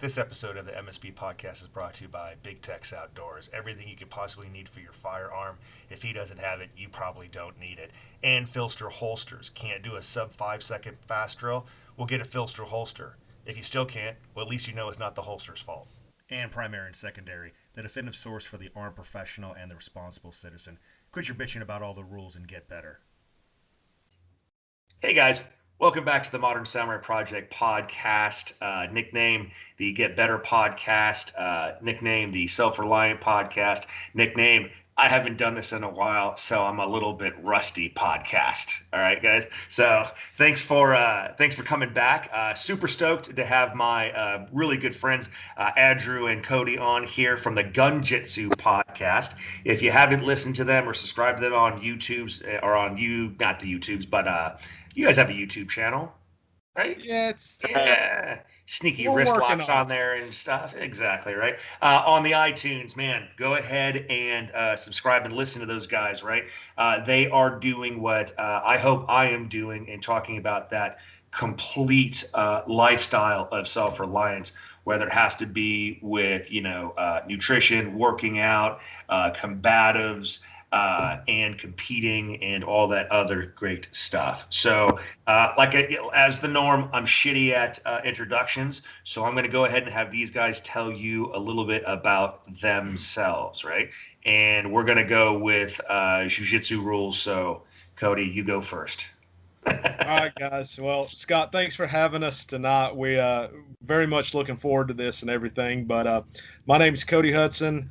This episode of the MSP Podcast is brought to you by Big Tex Outdoors. Everything you could possibly need for your firearm. If he doesn't have it, you probably don't need it. And PHLster holsters. Can't do a sub 5-second fast drill? We'll get a PHLster holster. If you still can't, well, at least you know it's not the holster's fault. And primary and secondary, the definitive source for the armed professional and the responsible citizen. Quit your bitching about all the rules and get better. Hey guys, welcome back to the Modern Samurai Project podcast, nickname the Get Better podcast, nickname the Self-Reliant podcast, nickname I haven't done this in a while, so I'm a little bit rusty podcast. All right, guys. So thanks for coming back. Super stoked to have my really good friends Andrew and Cody on here from the Gun-Jitsu Podcast. If you haven't listened to them or subscribed to them on YouTube's or on not the YouTube's, but you guys have a YouTube channel, right? Yeah, Sneaky wrist locks on there and stuff. Exactly, right? On the iTunes, man, go ahead and subscribe and listen to those guys, right? They are doing what I hope I am doing and talking about that complete lifestyle of self-reliance, whether it has to be with, nutrition, working out, combatives, and competing and all that other great stuff. So as the norm, I'm shitty at introductions. So I'm going to go ahead and have these guys tell you a little bit about themselves, right? And we're going to go with Jiu Jitsu rules. So Cody, you go first. All right, guys. Well, Scott, thanks for having us tonight. We very much looking forward to this and everything. But my name is Cody Hudson.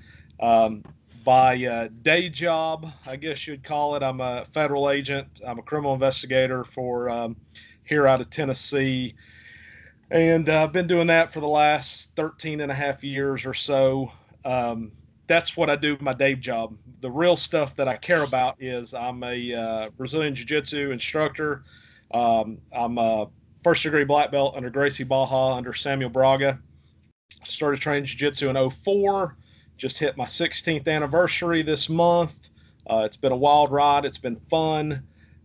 By day job, I guess you'd call it, I'm a federal agent. I'm a criminal investigator for here out of Tennessee. And I've been doing that for the last 13 and a half years or so. That's what I do my day job. The real stuff that I care about is I'm a Brazilian Jiu Jitsu instructor. I'm a first degree black belt under Gracie Baja under Samuel Braga. Started training Jiu Jitsu in 2004. Just hit my 16th anniversary this month. It's been a wild ride. It's been fun.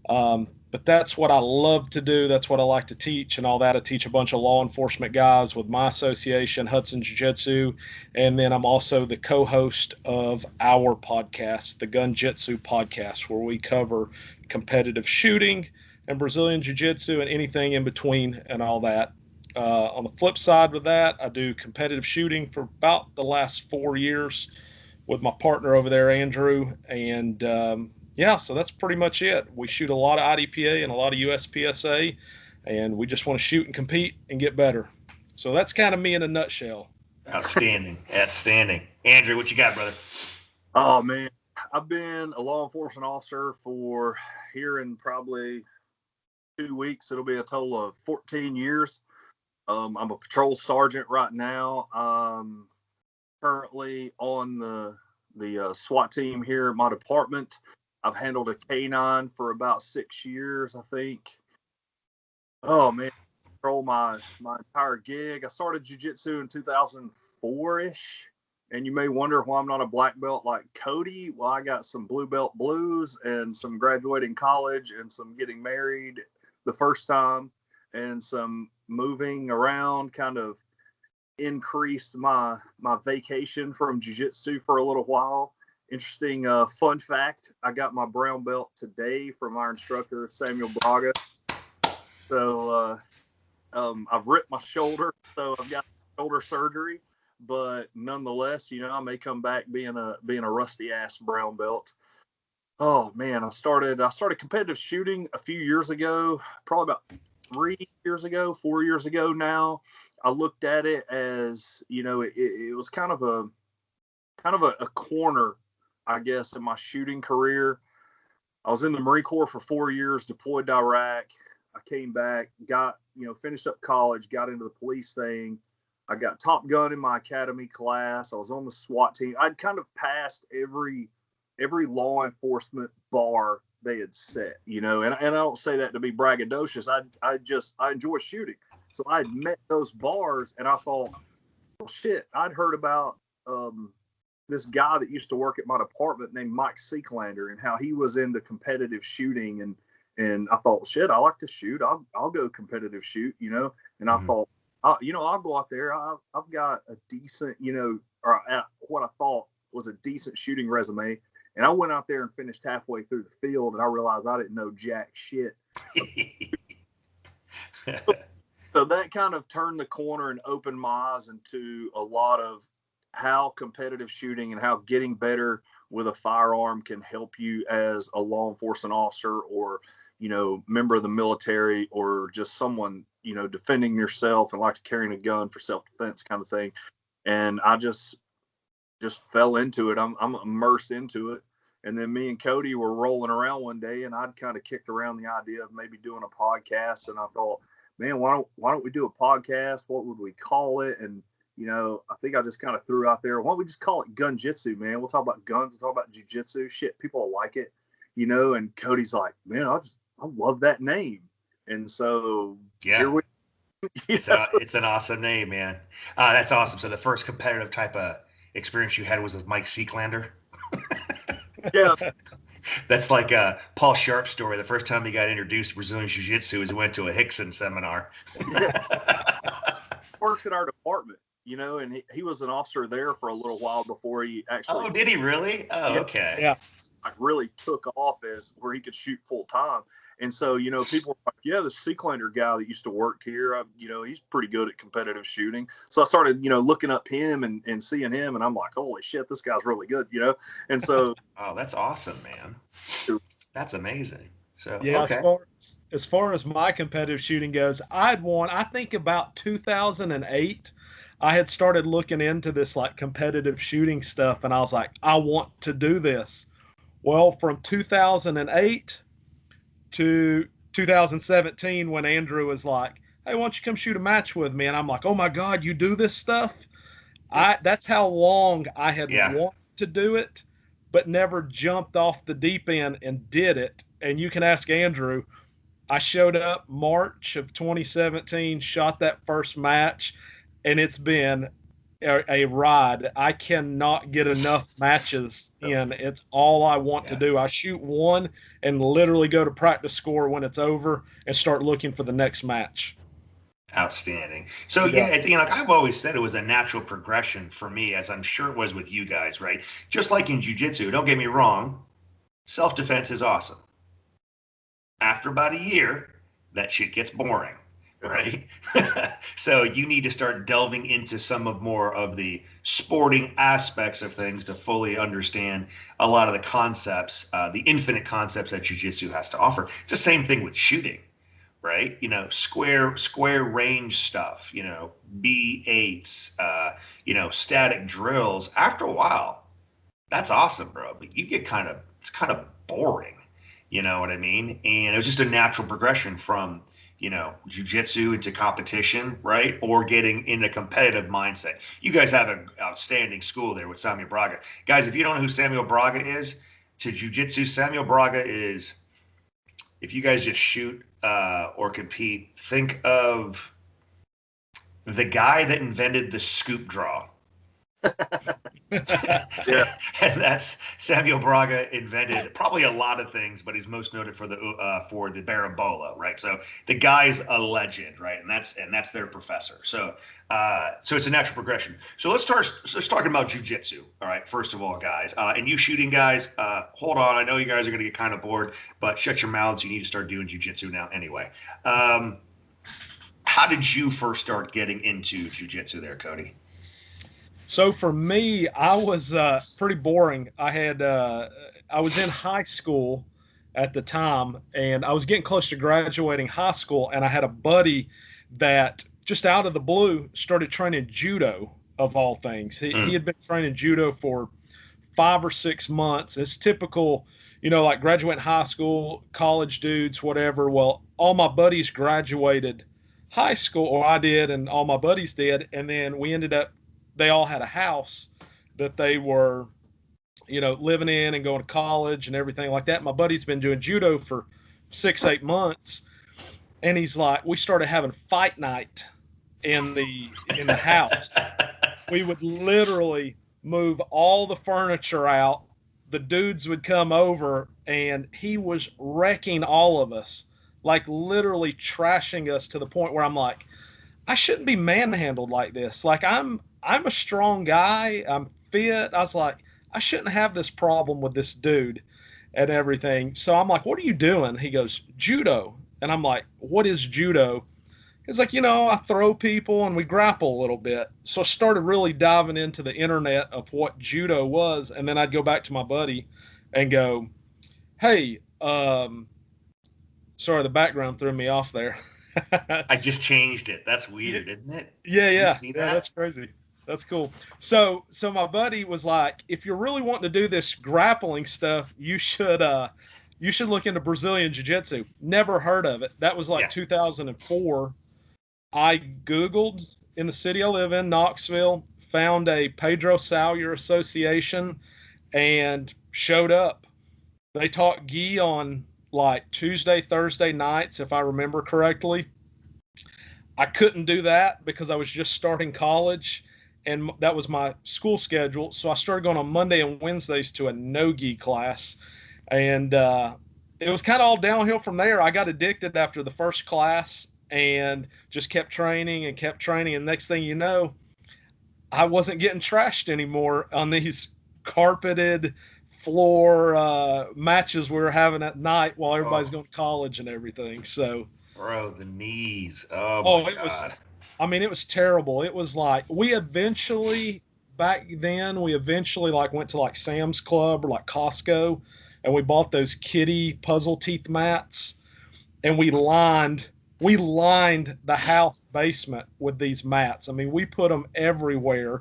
But that's what I love to do. That's what I like to teach and all that. I teach a bunch of law enforcement guys with my association, Hudson Jiu-Jitsu. And then I'm also the co-host of our podcast, the Gun-Jitsu Podcast, where we cover competitive shooting and Brazilian Jiu-Jitsu and anything in between and all that. On the flip side with that, I do competitive shooting for about the last 4 years with my partner over there, Andrew. And so that's pretty much it. We shoot a lot of IDPA and a lot of USPSA, and we just want to shoot and compete and get better. So that's kind of me in a nutshell. Outstanding. Andrew, what you got, brother? Oh, man. I've been a law enforcement officer for here in probably 2 weeks. It'll be a total of 14 years. I'm a patrol sergeant right now. Currently on the SWAT team here at my department. I've handled a K9 for about 6 years, I think. Oh man, control my entire gig. I started jiu-jitsu in 2004-ish, and you may wonder why I'm not a black belt like Cody. Well, I got some blue belt blues and some graduating college and some getting married the first time and some moving around kind of increased my vacation from jiu-jitsu for a little while. Interesting fun fact, I got my brown belt today from our instructor, Samuel Braga. So I've ripped my shoulder, so I've got shoulder surgery. But nonetheless, I may come back being a rusty ass brown belt. Oh man, I started competitive shooting a few years ago, probably about 4 years ago now. I looked at it as, it was kind of a corner, I guess, in my shooting career. I was in the Marine Corps for 4 years, deployed to Iraq. I came back, finished up college, got into the police thing. I got Top Gun in my academy class. I was on the SWAT team. I'd kind of passed every law enforcement bar they had set, and I don't say that to be braggadocious. I enjoy shooting. So I had met those bars and I thought, well, shit, I'd heard about this guy that used to work at my department named Mike Seeklander and how he was into competitive shooting. And I thought, shit, I like to shoot. I'll go competitive shoot, And I thought, I'll go out there. I've got a decent, or what I thought was a decent shooting resume. And I went out there and finished halfway through the field, and I realized I didn't know jack shit. So that kind of turned the corner and opened my eyes into a lot of how competitive shooting and how getting better with a firearm can help you as a law enforcement officer or, member of the military, or just someone, defending yourself and like carrying a gun for self-defense kind of thing. And I just fell into it. I'm immersed into it. And then me and Cody were rolling around one day, and I'd kind of kicked around the idea of maybe doing a podcast. And I thought, man, why don't we do a podcast? What would we call it? And, I think I just kind of threw out there, why don't we just call it Gun-Jitsu, man? We'll talk about guns, we'll talk about Jiu Jitsu. Shit, people will like it, and Cody's like, man, I love that name. And so here we it's an awesome name, man. That's awesome. So the first competitive type of experience you had was with Mike Seeklander. Yeah. That's like a Paul Sharp story. The first time he got introduced to Brazilian Jiu Jitsu was he went to a Hickson seminar. Works in our department, and he was an officer there for a little while before he actually. Oh, did he really? Oh, yeah. Okay. Yeah. Like really took off as where he could shoot full time. And so, people were like, yeah, the Seeklander guy that used to work here, he's pretty good at competitive shooting. So I started, looking up him and seeing him, and I'm like, holy shit, this guy's really good, And so. Oh, that's awesome, man. That's amazing. So, yeah, okay. As far as my competitive shooting goes, I think about 2008, I had started looking into this like competitive shooting stuff, and I was like, I want to do this. Well, from 2008 to 2017, when Andrew was like, hey, why don't you come shoot a match with me? And I'm like, oh my God, you do this stuff? That's how long I had wanted to do it, but never jumped off the deep end and did it. And you can ask Andrew. I showed up March of 2017, shot that first match, and it's been a ride. I cannot get enough matches in. It's all I want to do. I shoot one and literally go to practice score when it's over and start looking for the next match. Outstanding. So like I've always said, it was a natural progression for me, as I'm sure it was with you guys, right? Just like in jiu-jitsu, don't get me wrong, self-defense is awesome. After about a year, that shit gets boring, right? So you need to start delving into some of more of the sporting aspects of things to fully understand a lot of the concepts, the infinite concepts that jiu-jitsu has to offer. It's the same thing with shooting, right? Square range stuff, B8s, static drills. After a while, that's awesome, bro. But you get it's kind of boring. You know what I mean? And it was just a natural progression from, jiu-jitsu into competition, right? Or getting in a competitive mindset. You guys have an outstanding school there with Samuel Braga. Guys, if you don't know who Samuel Braga is, to jiu-jitsu, Samuel Braga is, if you guys just shoot or compete, think of the guy that invented the scoop draw. Yeah. And that's Samuel Braga invented probably a lot of things, but he's most noted for the Barabola, right? So the guy's a legend, right? And that's their professor. So it's a natural progression. So let's talking about jiu-jitsu. All right, first of all, guys, and you shooting guys, hold on. I know you guys are going to get kind of bored, but shut your mouths. You need to start doing jiu-jitsu now anyway. How did you first start getting into jiu-jitsu there, Cody? So for me, I was pretty boring. I was in high school at the time, and I was getting close to graduating high school, and I had a buddy that just out of the blue started training judo, of all things. He had been training judo for 5 or 6 months. It's typical, like graduating high school, college dudes, whatever. Well, all my buddies graduated high school, or I did, and all my buddies did, and then we ended up, they all had a house that they were, living in and going to college and everything like that. My buddy's been doing judo for 6-8 months. And he's like, we started having fight night in the house. We would literally move all the furniture out. The dudes would come over, and he was wrecking all of us, like literally trashing us to the point where I'm like, I shouldn't be manhandled like this. Like I'm a strong guy. I'm fit. I was like, I shouldn't have this problem with this dude and everything. So I'm like, what are you doing? He goes, judo. And I'm like, what is judo? He's like, I throw people and we grapple a little bit. So I started really diving into the internet of what judo was. And then I'd go back to my buddy and go, hey, sorry, the background threw me off there. I just changed it. That's weird, isn't it? Yeah, You yeah. see that? Yeah, that's crazy. That's cool. So my buddy was like, if you're really wanting to do this grappling stuff, you should look into Brazilian Jiu-Jitsu. Never heard of it. That was like 2004. I Googled in the city I live in, Knoxville, found a Pedro Salyer Association and showed up. They taught gi on like Tuesday, Thursday nights, if I remember correctly. I couldn't do that because I was just starting college and that was my school schedule. So I started going on Monday and Wednesdays to a no-gi class. And it was kind of all downhill from there. I got addicted after the first class and just kept training. And next thing you know, I wasn't getting trashed anymore on these carpeted floor matches we were having at night while everybody's going to college and everything. So, bro, the knees. Oh my God. It was terrible. It was like back then we eventually like went to like Sam's Club or like Costco and we bought those kitty puzzle teeth mats and we lined the house basement with these mats. I mean, we put them everywhere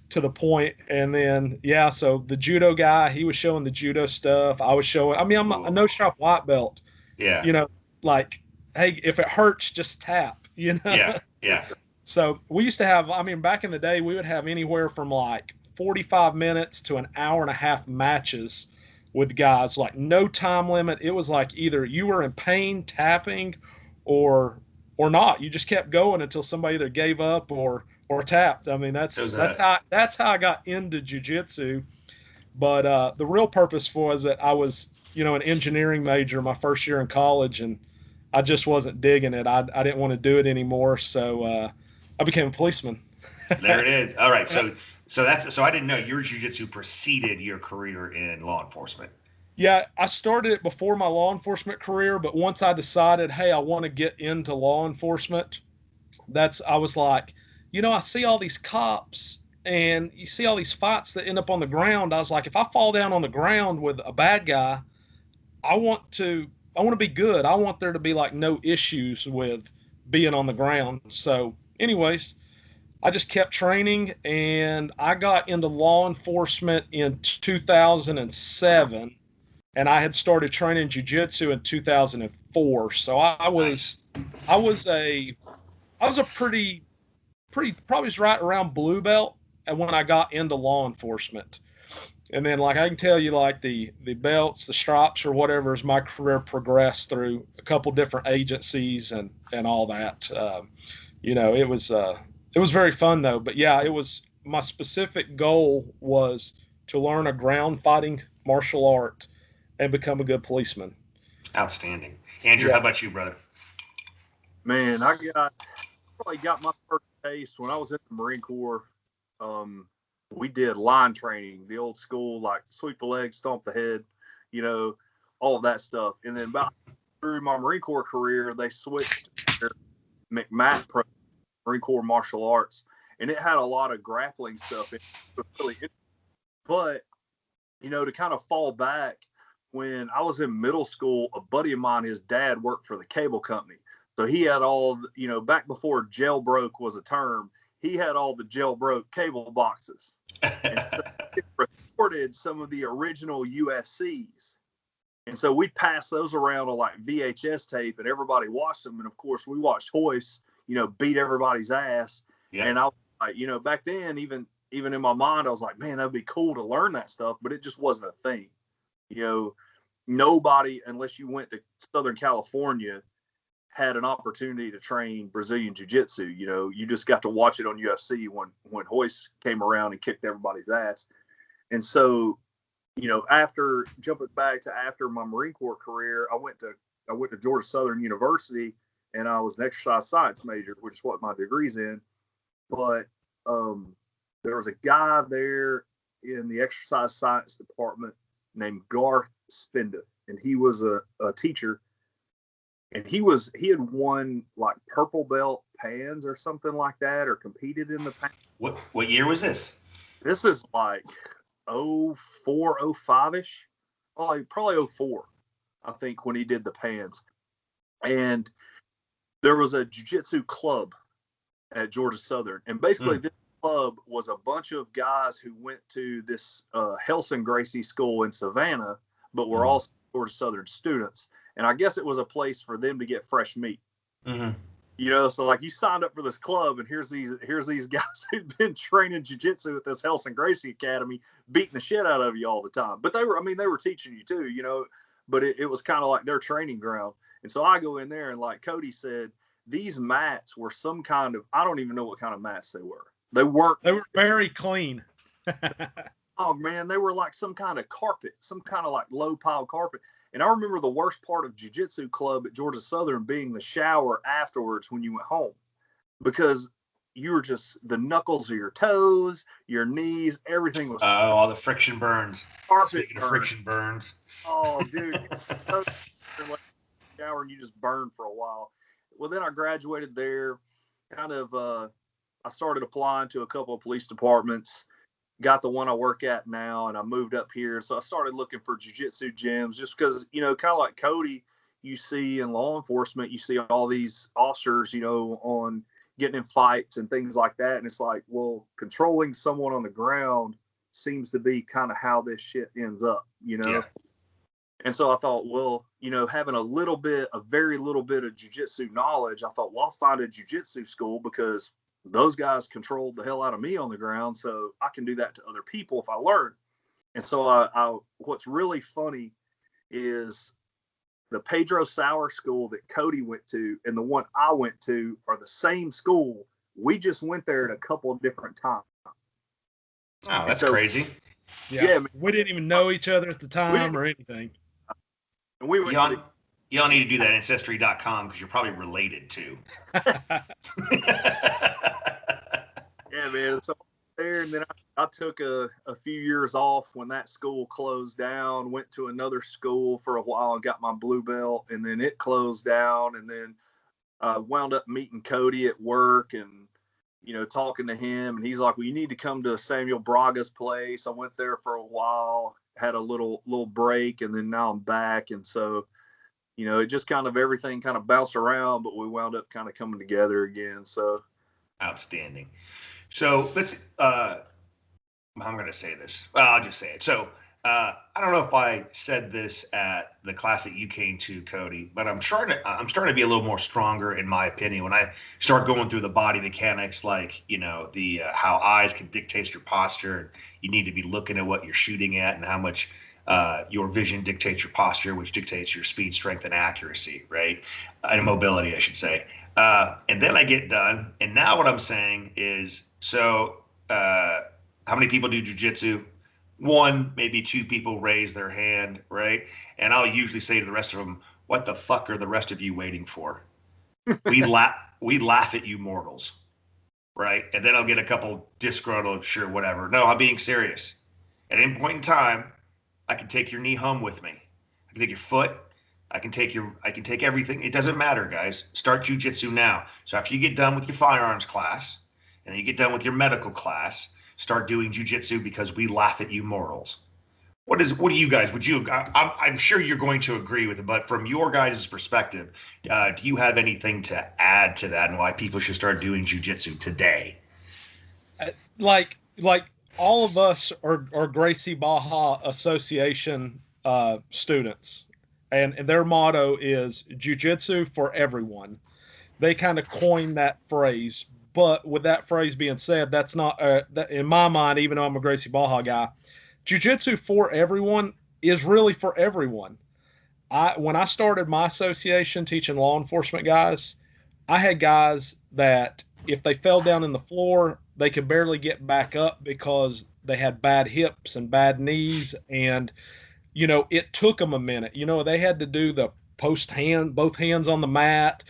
to the point. And then, so the judo guy, he was showing the judo stuff. I was showing, I'm a no-strap white belt. Yeah. Like, hey, if it hurts, just tap, Yeah. Yeah. So we used to have, back in the day, we would have anywhere from like 45 minutes to an hour and a half matches with guys, like no time limit. It was like either you were in pain tapping or not. You just kept going until somebody either gave up or tapped. I mean, that's how I got into jiu-jitsu. But the real purpose was that I was, an engineering major my first year in college, and I just wasn't digging it. I didn't want to do it anymore, so I became a policeman. There it is. All right, so I didn't know your jiu-jitsu preceded your career in law enforcement. Yeah, I started it before my law enforcement career, but once I decided, hey, I want to get into law enforcement, I was like, I see all these cops and you see all these fights that end up on the ground. I was like, if I fall down on the ground with a bad guy, I want to be good. I want there to be like no issues with being on the ground. So anyways, I just kept training and I got into law enforcement in 2007 and I had started training jiu-jitsu in 2004. So I was a pretty probably right around blue belt and when I got into law enforcement. And then like I can tell you like the belts, the stripes or whatever as my career progressed through a couple different agencies and all that. It was very fun though. But yeah, it was my specific goal was to learn a ground fighting martial art and become a good policeman. Outstanding. Andrew, how about you, brother? Man, I probably got my first taste when I was in the Marine Corps. We did line training, the old school, like sweep the leg, stomp the head, all of that stuff. And then about through my Marine Corps career, they switched to McMatt Pro, Marine Corps Martial Arts, and it had a lot of grappling stuff in it. Really, but to kind of fall back, when I was in middle school, a buddy of mine, his dad worked for the cable company, so he had all, back before jailbroke was a term. He had all the jailbroke cable boxes. And so he recorded some of the original UFCs. And so we'd pass those around on like VHS tape and everybody watched them. And of course we watched Hoist, beat everybody's ass. Yeah. And I was like, back then, even in my mind, I was like, man, that'd be cool to learn that stuff, but it just wasn't a thing. Nobody, unless you went to Southern California, had an opportunity to train Brazilian Jiu-Jitsu. You just got to watch it on UFC when Hoist came around and kicked everybody's ass. And so, after jumping back to after my Marine Corps career, I went to Georgia Southern University and I was an exercise science major, which is what my degree's in. But there was a guy there in the exercise science department named Garth Spinda, and he was a teacher, and he had won like purple belt pans or something like that, or competed in the pans. What year was this? This is like 04, 05-ish. Probably 04, I think, when he did the pans. And there was a jiu-jitsu club at Georgia Southern. And basically this club was a bunch of guys who went to this Helson Gracie school in Savannah, but were also Georgia Southern students. And I guess it was a place for them to get fresh meat. You know, so like you signed up for this club, and here's these guys who've been training jiu-jitsu at this Helson Gracie Academy, beating the shit out of you all the time. But they were teaching you too, you know, but it was kind of like their training ground. And so I go in there, and like Cody said, these mats were some kind of, I don't even know what kind of mats they were. They were very clean. Oh man, they were like some kind of carpet, some kind of like low pile carpet. And I remember the worst part of jiu-jitsu club at Georgia Southern being the shower afterwards when you went home, because you were just, the knuckles of your toes, your knees, everything was. All the friction burns. Speaking of friction burns. Oh, dude. Shower and you just burn for a while. Well, then I graduated there, I started applying to a couple of police departments, got the one I work at now, and I moved up here. So I started looking for jiu-jitsu gyms, just because, you know, kind of like Cody, you see in law enforcement, you see all these officers, you know, on getting in fights and things like that. And it's like, well, controlling someone on the ground seems to be kind of how this shit ends up, you know? Yeah. And so I thought, well, you know, having a very little bit of jiu-jitsu knowledge, I thought, well, I'll find a jiu-jitsu school, because those guys controlled the hell out of me on the ground, so I can do that to other people if I learn. And so what's really funny is the Pedro Sauer school that Cody went to and the one I went to are the same school. We just went there at a couple of different times. Oh, that's crazy. Yeah, we didn't even know each other at the time or anything. And we went y'all need to do that Ancestry.com, because you're probably related to. Yeah, man. So there, and then I took a few years off when that school closed down, went to another school for a while and got my blue belt, and then it closed down. And then wound up meeting Cody at work and, you know, talking to him. And he's like, well, you need to come to Samuel Braga's place. I went there for a while, had a little break, and then now I'm back. And so, you know, it just kind of, everything kind of bounced around, but we wound up kind of coming together again. So outstanding. So let's, I'm going to say this. Well, I'll just say it. So I don't know if I said this at the class that you came to, Cody, but I'm starting to be a little more stronger, in my opinion, when I start going through the body mechanics, like, you know, the how eyes can dictate your posture, and you need to be looking at what you're shooting at, and how much your vision dictates your posture, which dictates your speed, strength, and accuracy, right? And mobility, I should say. And then I get done, and now what I'm saying is, so how many people do jiu-jitsu? One, maybe two people raise their hand, right? And I'll usually say to the rest of them, what the fuck are the rest of you waiting for? We laugh at you mortals, right? And then I'll get a couple disgruntled, sure, whatever. No, I'm being serious. At any point in time, I can take your knee home with me. I can take your foot. I can take everything. It doesn't matter, guys. Start jiu-jitsu now. So after you get done with your firearms class, and then you get done with your medical class, start doing jiu-jitsu, because we laugh at you mortals. What do you guys, I'm sure you're going to agree with it, but from your guys' perspective, do you have anything to add to that, and why people should start doing jiu-jitsu today? Like all of us are Gracie Baja Association students, and their motto is jiu-jitsu for everyone. They kind of coined that phrase. But with that phrase being said, that's not, in my mind, even though I'm a Gracie Baja guy, jiu-jitsu for everyone is really for everyone. When I started my association teaching law enforcement guys, I had guys that if they fell down in the floor, they could barely get back up because they had bad hips and bad knees. And, you know, it took them a minute. You know, they had to do the both hands on the mat,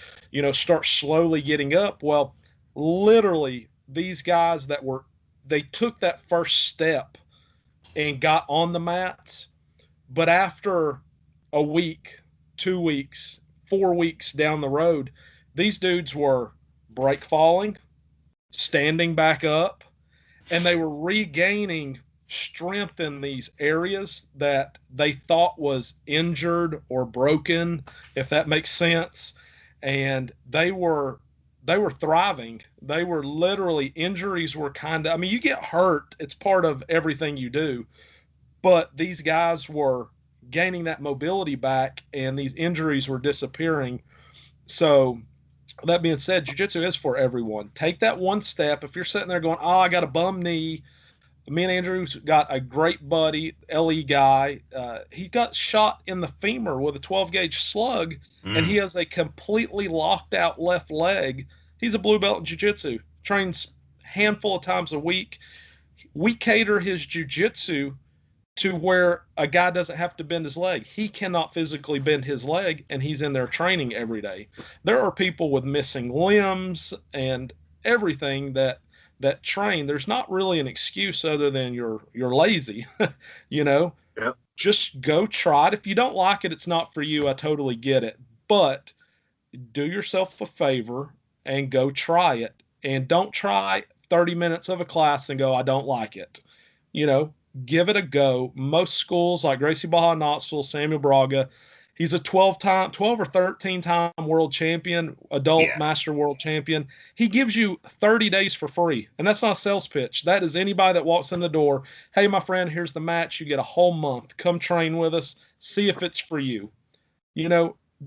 start slowly getting up. Well, literally these guys they took that first step and got on the mats, but after a week, 2 weeks, 4 weeks down the road, these dudes were break falling, standing back up, and they were regaining strength in these areas that they thought was injured or broken, if that makes sense. And they were thriving. They were literally, injuries were I mean, you get hurt, it's part of everything you do, but these guys were gaining that mobility back and these injuries were disappearing. So that being said, jiu-jitsu is for everyone. Take that one step. If you're sitting there going, oh, I got a bum knee. Me and Andrew's got a great buddy, LE guy. He got shot in the femur with a 12 gauge slug, and he has a completely locked out left leg. He's a blue belt in jiu-jitsu, trains a handful of times a week. We cater his jiu-jitsu to where a guy doesn't have to bend his leg. He cannot physically bend his leg, and he's in there training every day. There are people with missing limbs and everything that train. There's not really an excuse other than you're lazy. Yep. Just go try it. If you don't like it, it's not for you. I totally get it. But do yourself a favor and go try it. And don't try 30 minutes of a class and go, I don't like it. Give it a go. Most schools like Gracie Baja Knoxville, Samuel Braga, he's a 12 or 13 time world champion, adult master world champion. He gives you 30 days for free. And that's not a sales pitch. That is anybody that walks in the door. Hey, my friend, here's the match. You get a whole month. Come train with us. See if it's for you.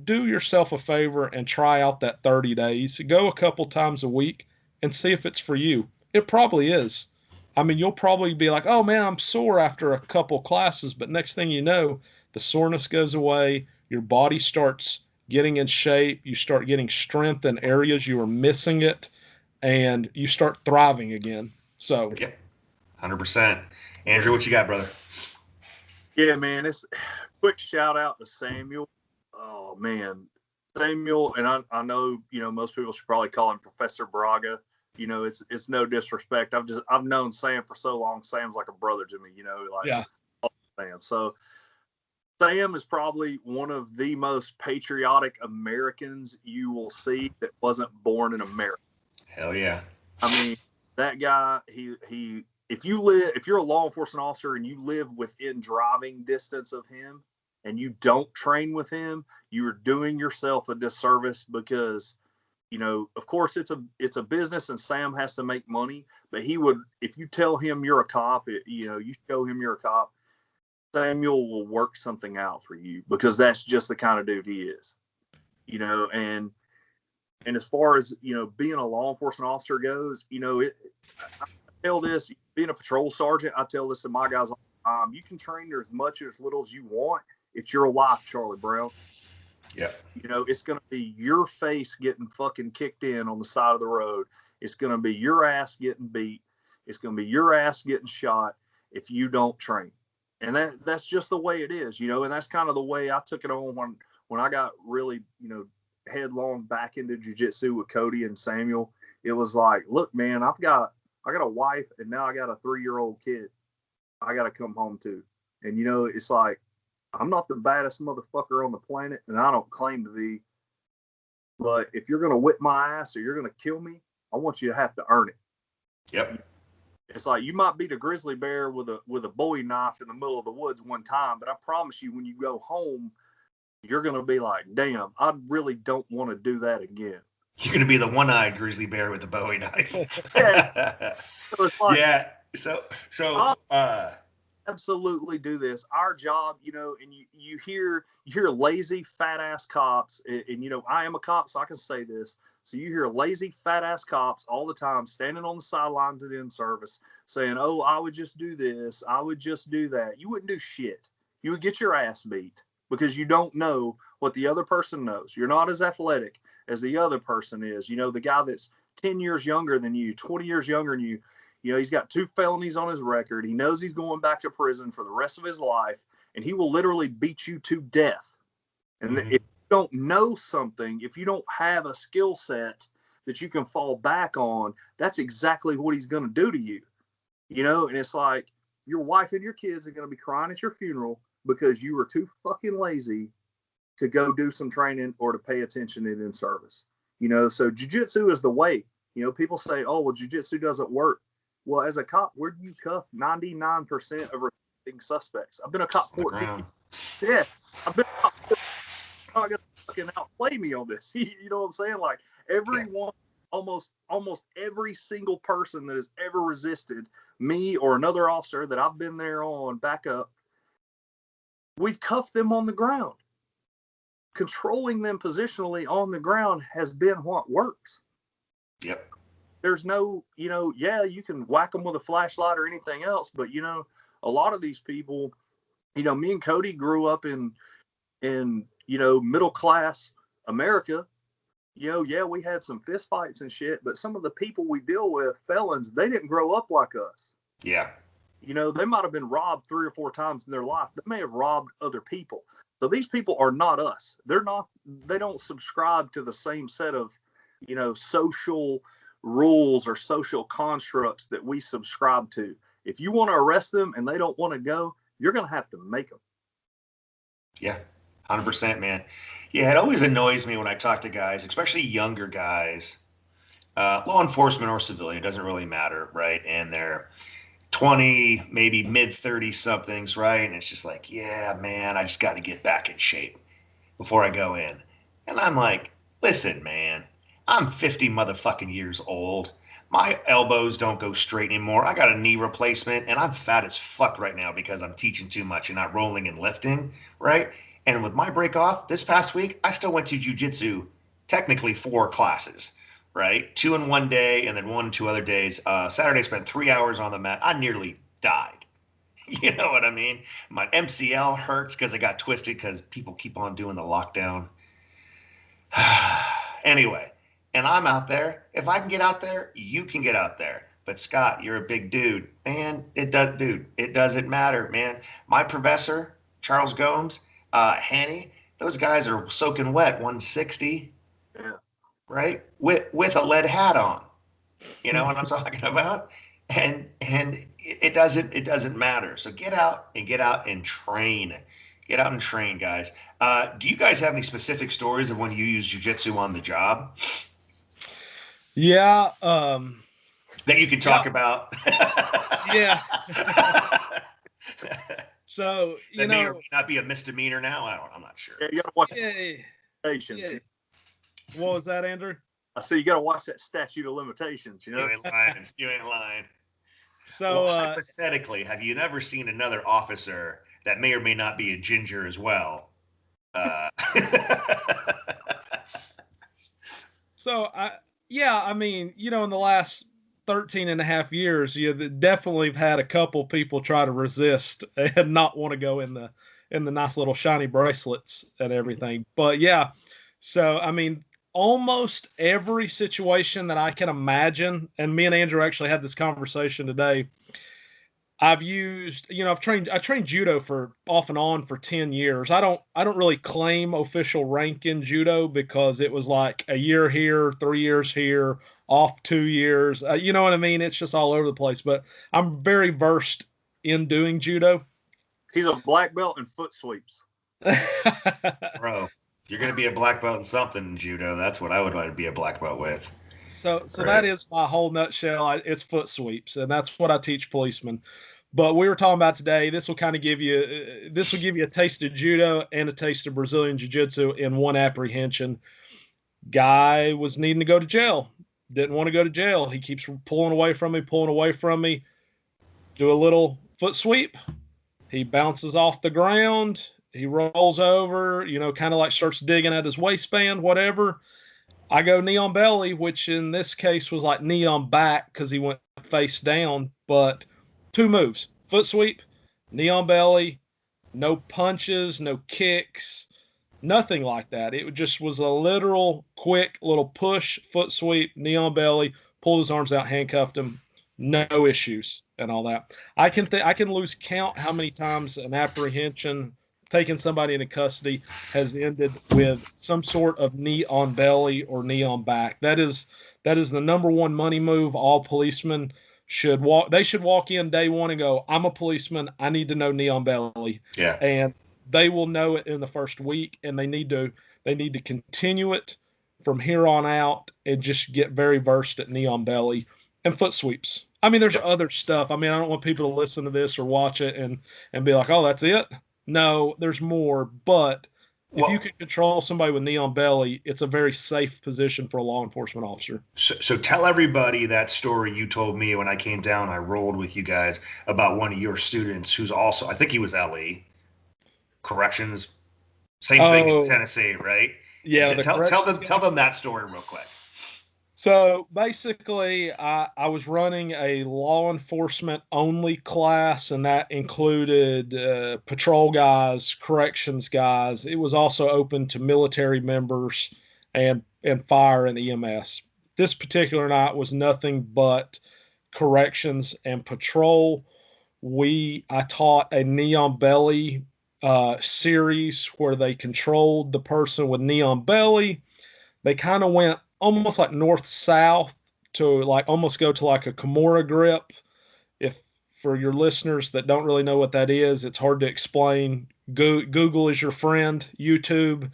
Do yourself a favor and try out that 30 days. Go a couple times a week and see if it's for you. It probably is. I mean, you'll probably be like, oh man, I'm sore after a couple classes. But next thing you know, the soreness goes away. Your body starts getting in shape. You start getting strength in areas you were missing it, and you start thriving again. So, yep, 100%. Andrew, what you got, brother? Yeah, man, it's quick shout out to Samuel. Oh man, Samuel, and I know most people should probably call him Professor Braga. It's no disrespect. I've known Sam for so long. Sam's like a brother to me. Sam. So Sam is probably one of the most patriotic Americans you will see that wasn't born in America. Hell yeah. I mean, that guy, if you're a law enforcement officer and you live within driving distance of him and you don't train with him, you are doing yourself a disservice because, of course it's a business and Sam has to make money, but if you tell him you're a cop, you show him you're a cop, Samuel will work something out for you because that's just the kind of dude he is, and as far as, being a law enforcement officer goes, I tell this, being a patrol sergeant, I tell this to my guys all the time, you can train there as much or as little as you want. It's your life, Charlie Brown. Yeah. It's going to be your face getting fucking kicked in on the side of the road. It's going to be your ass getting beat. It's going to be your ass getting shot if you don't train. And that's just the way it is, and that's kind of the way I took it on when I got really, headlong back into jiu-jitsu with Cody and Samuel. It was like, look, man, I got a wife and now I got a 3-year-old kid I got to come home to. And, it's like, I'm not the baddest motherfucker on the planet, and I don't claim to be. But if you're going to whip my ass or you're going to kill me, I want you to have to earn it. Yep. It's like you might beat a grizzly bear with a Bowie knife in the middle of the woods one time, but I promise you, when you go home, you're going to be like, damn, I really don't want to do that again. You're going to be the one-eyed grizzly bear with the Bowie knife. Yeah. So it's like, yeah. So absolutely do this. Our job, and you hear lazy fat ass cops, and I am a cop, so I can say this. So you hear lazy fat ass cops all the time standing on the sidelines of the in-service saying, oh, I would just do this, I would just do that. You wouldn't do shit. You would get your ass beat because you don't know what the other person knows. You're not as athletic as the other person is. The guy that's 10 years younger than you, 20 years younger than you, he's got 2 felonies on his record. He knows he's going back to prison for the rest of his life, and he will literally beat you to death. And don't know something, if you don't have a skill set that you can fall back on, that's exactly what he's going to do to you. You know, and it's like your wife and your kids are going to be crying at your funeral because you were too fucking lazy to go do some training or to pay attention in service. You know, so jiu-jitsu is the way. You know, people say, oh, well, jiu-jitsu doesn't work. Well, as a cop, where do you cuff 99% of resisting suspects? I've been a cop 14 years. Yeah, I've been a cop 14 years. You're not going to fucking outplay me on this. You know what I'm saying? Like, everyone, almost every single person that has ever resisted me or another officer that I've been there on backup, we've cuffed them on the ground. Controlling them positionally on the ground has been what works. Yep. There's no, you know, yeah, you can whack them with a flashlight or anything else, but, you know, a lot of these people, you know, me and Cody grew up in, you know, middle class America. You know, yeah, we had some fist fights and shit, but some of the people we deal with, felons, they didn't grow up like us. Yeah. You know, they might have been robbed 3 or 4 times in their life. They may have robbed other people. So these people are not us. They don't subscribe to the same set of, you know, social rules or social constructs that we subscribe to. If you want to arrest them and they don't want to go, you're going to have to make them. Yeah, 100%, man. Yeah, it always annoys me when I talk to guys, especially younger guys, law enforcement or civilian, doesn't really matter, right? And they're 20, maybe mid 30 somethings, right? And it's just like, yeah, man, I just got to get back in shape before I go in. And I'm like, listen, man, I'm 50 motherfucking years old. My elbows don't go straight anymore. I got a knee replacement and I'm fat as fuck right now because I'm teaching too much and not rolling and lifting, right? And with my break off this past week, I still went to jiu-jitsu, technically 4 classes, right? 2 in one day and then 1 and 2 other days. Saturday, spent 3 hours on the mat. I nearly died. You know what I mean? My MCL hurts because I got twisted because people keep on doing the lockdown. Anyway, and I'm out there. If I can get out there, you can get out there. But Scott, you're a big dude. Man, it doesn't matter, man. My professor, Charles Gomes, Hanny, those guys are soaking wet, 160. Yeah. Right? With a lead hat on. You know what I'm talking about? And it doesn't matter. So get out and train. Get out and train, guys. Do you guys have any specific stories of when you use jiu-jitsu on the job? Yeah. That you can talk about? Yeah. So, that may or may not be a misdemeanor now. I'm not sure. Yeah, you gotta watch yeah. What was that, Andrew? I say you gotta watch that statute of limitations, you know? You ain't lying. So well, hypothetically, have you never seen another officer that may or may not be a ginger as well? So I mean, you know, in the last 13 and a half years, you definitely have had a couple people try to resist and not want to go in the nice little shiny bracelets and everything. But yeah, so I mean, almost every situation that I can imagine, and me and Andrew actually had this conversation today. I've used, you know, I trained judo for off and on for 10 years. I don't really claim official rank in judo because it was like a year here, 3 years here, off 2 years. You know what I mean? It's just all over the place, but I'm very versed in doing judo. He's a black belt in foot sweeps. Bro, you're going to be a black belt in something in judo. That's what I would like to be a black belt with. So right. That is my whole nutshell. It's foot sweeps, and that's what I teach policemen. But we were talking about today, this will give you a taste of judo and a taste of Brazilian Jiu-Jitsu in one apprehension. Guy was needing to go to jail. Didn't want to go to jail. He keeps pulling away from me. Do a little foot sweep. He bounces off the ground. He rolls over, you know, kind of like starts digging at his waistband, whatever. I go knee on belly, which in this case was like knee on back because he went face down, but 2 moves, foot sweep, knee on belly, no punches, no kicks, nothing like that. It just was a literal quick little push, foot sweep, knee on belly, pulled his arms out, handcuffed him, no issues and all that. I can lose count how many times an apprehension taking somebody into custody has ended with some sort of knee on belly or knee on back. That is the number one money move. All policemen should walk. They should walk in day one and go, I'm a policeman. I need to know knee on belly. Yeah. And they will know it in the first week, and they need to continue it from here on out and just get very versed at knee on belly and foot sweeps. I mean, there's other stuff. I mean, I don't want people to listen to this or watch it and be like, oh, that's it. No, there's more. But if you can control somebody with knee on belly, it's a very safe position for a law enforcement officer. So tell everybody that story you told me when I came down. I rolled with you guys about one of your students who's also, I think he was LE, corrections, same thing in Tennessee, right? Yeah. Tell them that story real quick. So basically, I was running a law enforcement only class, and that included patrol guys, corrections guys. It was also open to military members and fire and EMS. This particular night was nothing but corrections and patrol. I taught a knee on belly series where they controlled the person with knee on belly. They kind of went almost like north-south to like almost go to like a Kimura grip. If for your listeners that don't really know what that is, it's hard to explain. Google is your friend. YouTube,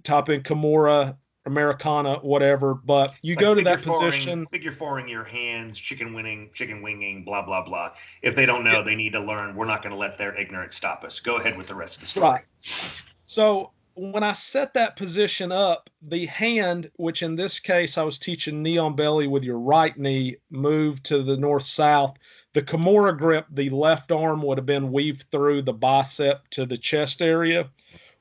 type in Kimura, Americana, whatever. But you go to that position. Figure fouring your hands, chicken winging, blah, blah, blah. If they don't know, they need to learn. We're not going to let their ignorance stop us. Go ahead with the rest of the story. Right. So when I set that position up, the hand, which in this case I was teaching knee on belly with your right knee, moved to the north-south. The Kimura grip, the left arm would have been weaved through the bicep to the chest area.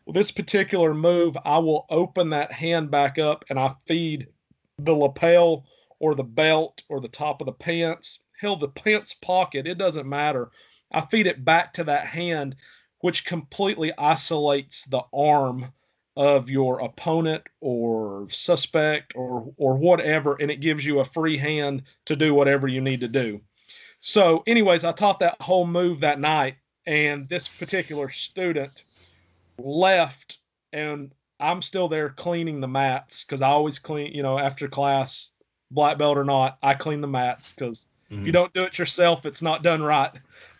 Well, this particular move, I will open that hand back up and I feed the lapel or the belt or the top of the pants. Hell, the pants pocket, it doesn't matter. I feed it back to that hand, which completely isolates the arm of your opponent or suspect or whatever, and it gives you a free hand to do whatever you need to do. So anyways, I taught that whole move that night, and this particular student left, and I'm still there cleaning the mats because I always clean, after class, black belt or not, I clean the mats because if you don't do it yourself, it's not done right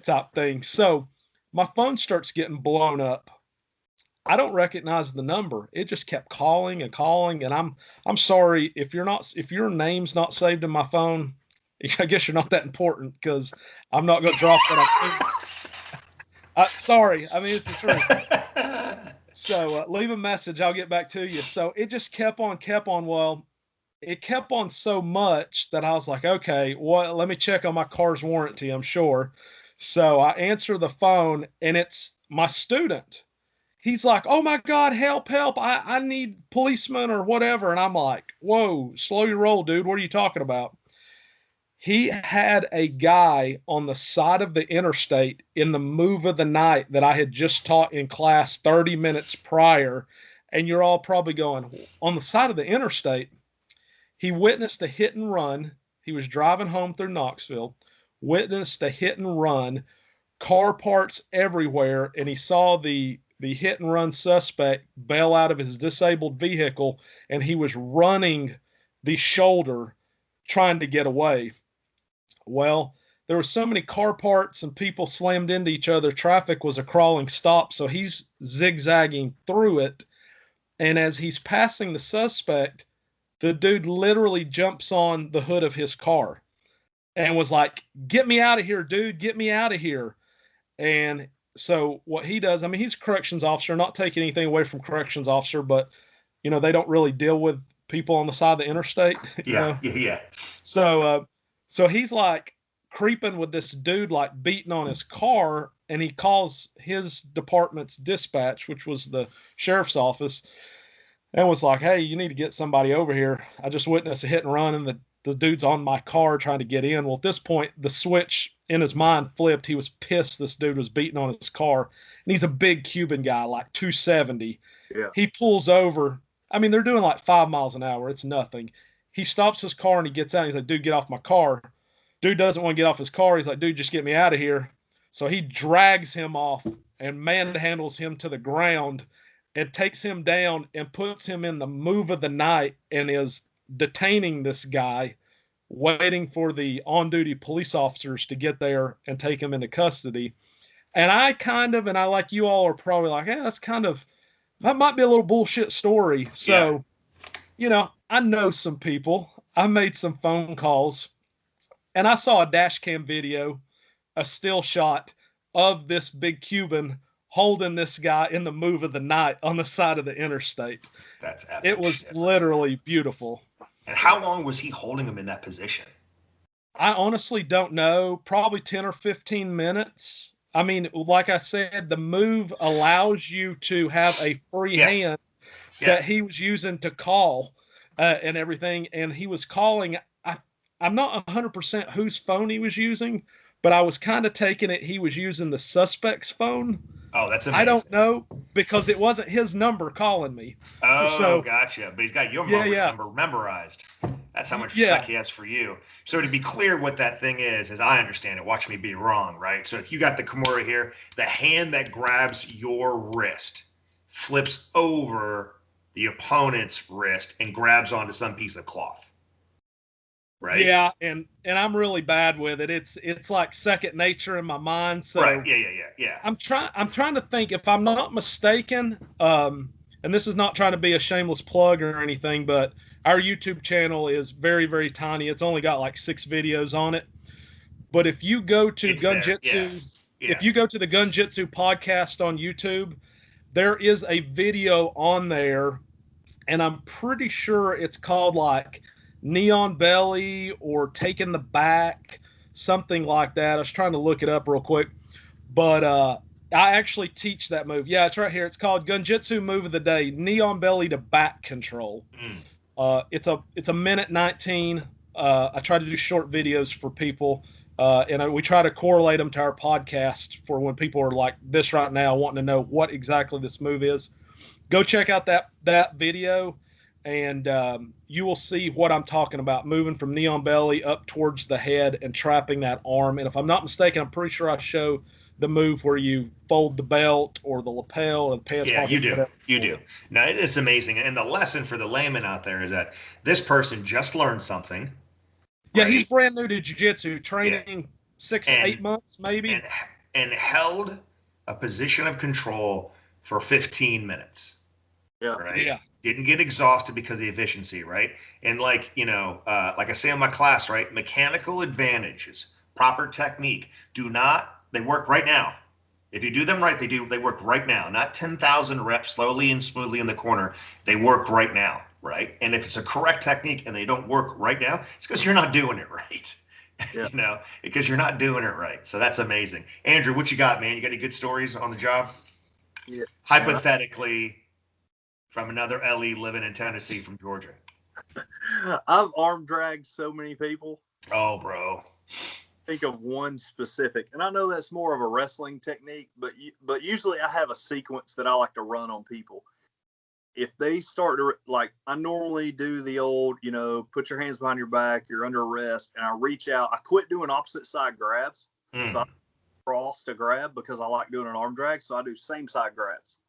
type thing. So my phone starts getting blown up. I don't recognize the number. It just kept calling and calling, and I'm sorry if your name's not saved in my phone. I guess you're not that important because I'm not going to drop that. Sorry, I mean it's the truth. So leave a message. I'll get back to you. So it just kept on. Well, it kept on so much that I was like, okay, well, let me check on my car's warranty. I'm sure. So I answer the phone, and it's my student. He's like, oh my God, help. I need policemen or whatever. And I'm like, whoa, slow your roll, dude. What are you talking about? He had a guy on the side of the interstate in the move of the night that I had just taught in class 30 minutes prior. And you're all probably going, on the side of the interstate, he witnessed a hit and run. He was driving home through Knoxville, witnessed a hit and run, car parts everywhere, and he saw the hit and run suspect bail out of his disabled vehicle, and he was running the shoulder trying to get away. Well, there were so many car parts and people slammed into each other. Traffic was a crawling stop, so he's zigzagging through it. And as he's passing the suspect, the dude literally jumps on the hood of his car and was like, get me out of here, dude, get me out of here. And so what he does, I mean, he's a corrections officer, not taking anything away from corrections officer, but, they don't really deal with people on the side of the interstate. Yeah. So he's like creeping with this dude, like beating on his car, and he calls his department's dispatch, which was the sheriff's office, and was like, hey, you need to get somebody over here. I just witnessed a hit and run, and the dude's on my car trying to get in. Well, at this point, the switch in his mind flipped. He was pissed this dude was beating on his car. And he's a big Cuban guy, like 270. Yeah. He pulls over. I mean, they're doing like 5 miles an hour. It's nothing. He stops his car and he gets out. He's like, dude, get off my car. Dude doesn't want to get off his car. He's like, dude, just get me out of here. So he drags him off and manhandles him to the ground and takes him down and puts him in the move of the night and is detaining this guy, waiting for the on-duty police officers to get there and take him into custody. And I like you all are probably like, that might be a little bullshit story. So, I know some people. I made some phone calls, and I saw a dash cam video, a still shot of this big Cuban holding this guy in the move of the night on the side of the interstate. That's epic. It was literally beautiful. And how long was he holding him in that position? I honestly don't know. Probably 10 or 15 minutes. I mean, like I said, the move allows you to have a free hand that he was using to call and everything. And he was calling. I'm not 100% whose phone he was using, but I was kind of taking it he was using the suspect's phone. Oh, that's amazing. I don't know, because it wasn't his number calling me. Oh, gotcha. But he's got your number memorized. That's how much respect he has for you. So to be clear what that thing is, as I understand it, watch me be wrong, right? So if you got the Kimura here, the hand that grabs your wrist flips over the opponent's wrist and grabs onto some piece of cloth. Right. Yeah, and I'm really bad with it. It's like second nature in my mind. So right. Yeah. I'm trying to think, if I'm not mistaken, and this is not trying to be a shameless plug or anything, but our YouTube channel is very, very tiny. It's only got like 6 videos on it. But if you go to Gun-Jitsu, if you go to the Gun-Jitsu podcast on YouTube, there is a video on there, and I'm pretty sure it's called like Neon Belly or Taking the Back, something like that. I was trying to look it up real quick, but I actually teach that move. Yeah, it's right here. It's called Gun-Jitsu Move of the Day, Neon Belly to Back Control. It's a minute 19. I try to do short videos for people, and we try to correlate them to our podcast for when people are like this right now, wanting to know what exactly this move is. Go check out that video, and you will see what I'm talking about, moving from Neon Belly up towards the head and trapping that arm. And if I'm not mistaken, I'm pretty sure I show the move where you fold the belt or the lapel or the pants. Yeah, you do. Now, it's amazing. And the lesson for the layman out there is that this person just learned something. Yeah, right? He's brand new to jiu-jitsu, training 8 months maybe. And held a position of control for 15 minutes. Yeah. Right? Yeah. Didn't get exhausted because of the efficiency, right? And like I say in my class, right? Mechanical advantages, proper technique, they work right now. If you do them right, they work right now. Not 10,000 reps slowly and smoothly in the corner. They work right now, right? And if it's a correct technique and they don't work right now, it's because you're not doing it right. Yeah. Because you're not doing it right. So that's amazing. Andrew, what you got, man? You got any good stories on the job? Yeah. Hypothetically, from another LE living in Tennessee from Georgia. I've arm dragged so many people. Oh, bro. Think of one specific, and I know that's more of a wrestling technique, but usually I have a sequence that I like to run on people. If they start to, like, I normally do the old, put your hands behind your back, you're under arrest, and I reach out. I quit doing opposite side grabs, so I cross to grab because I like doing an arm drag, so I do same side grabs.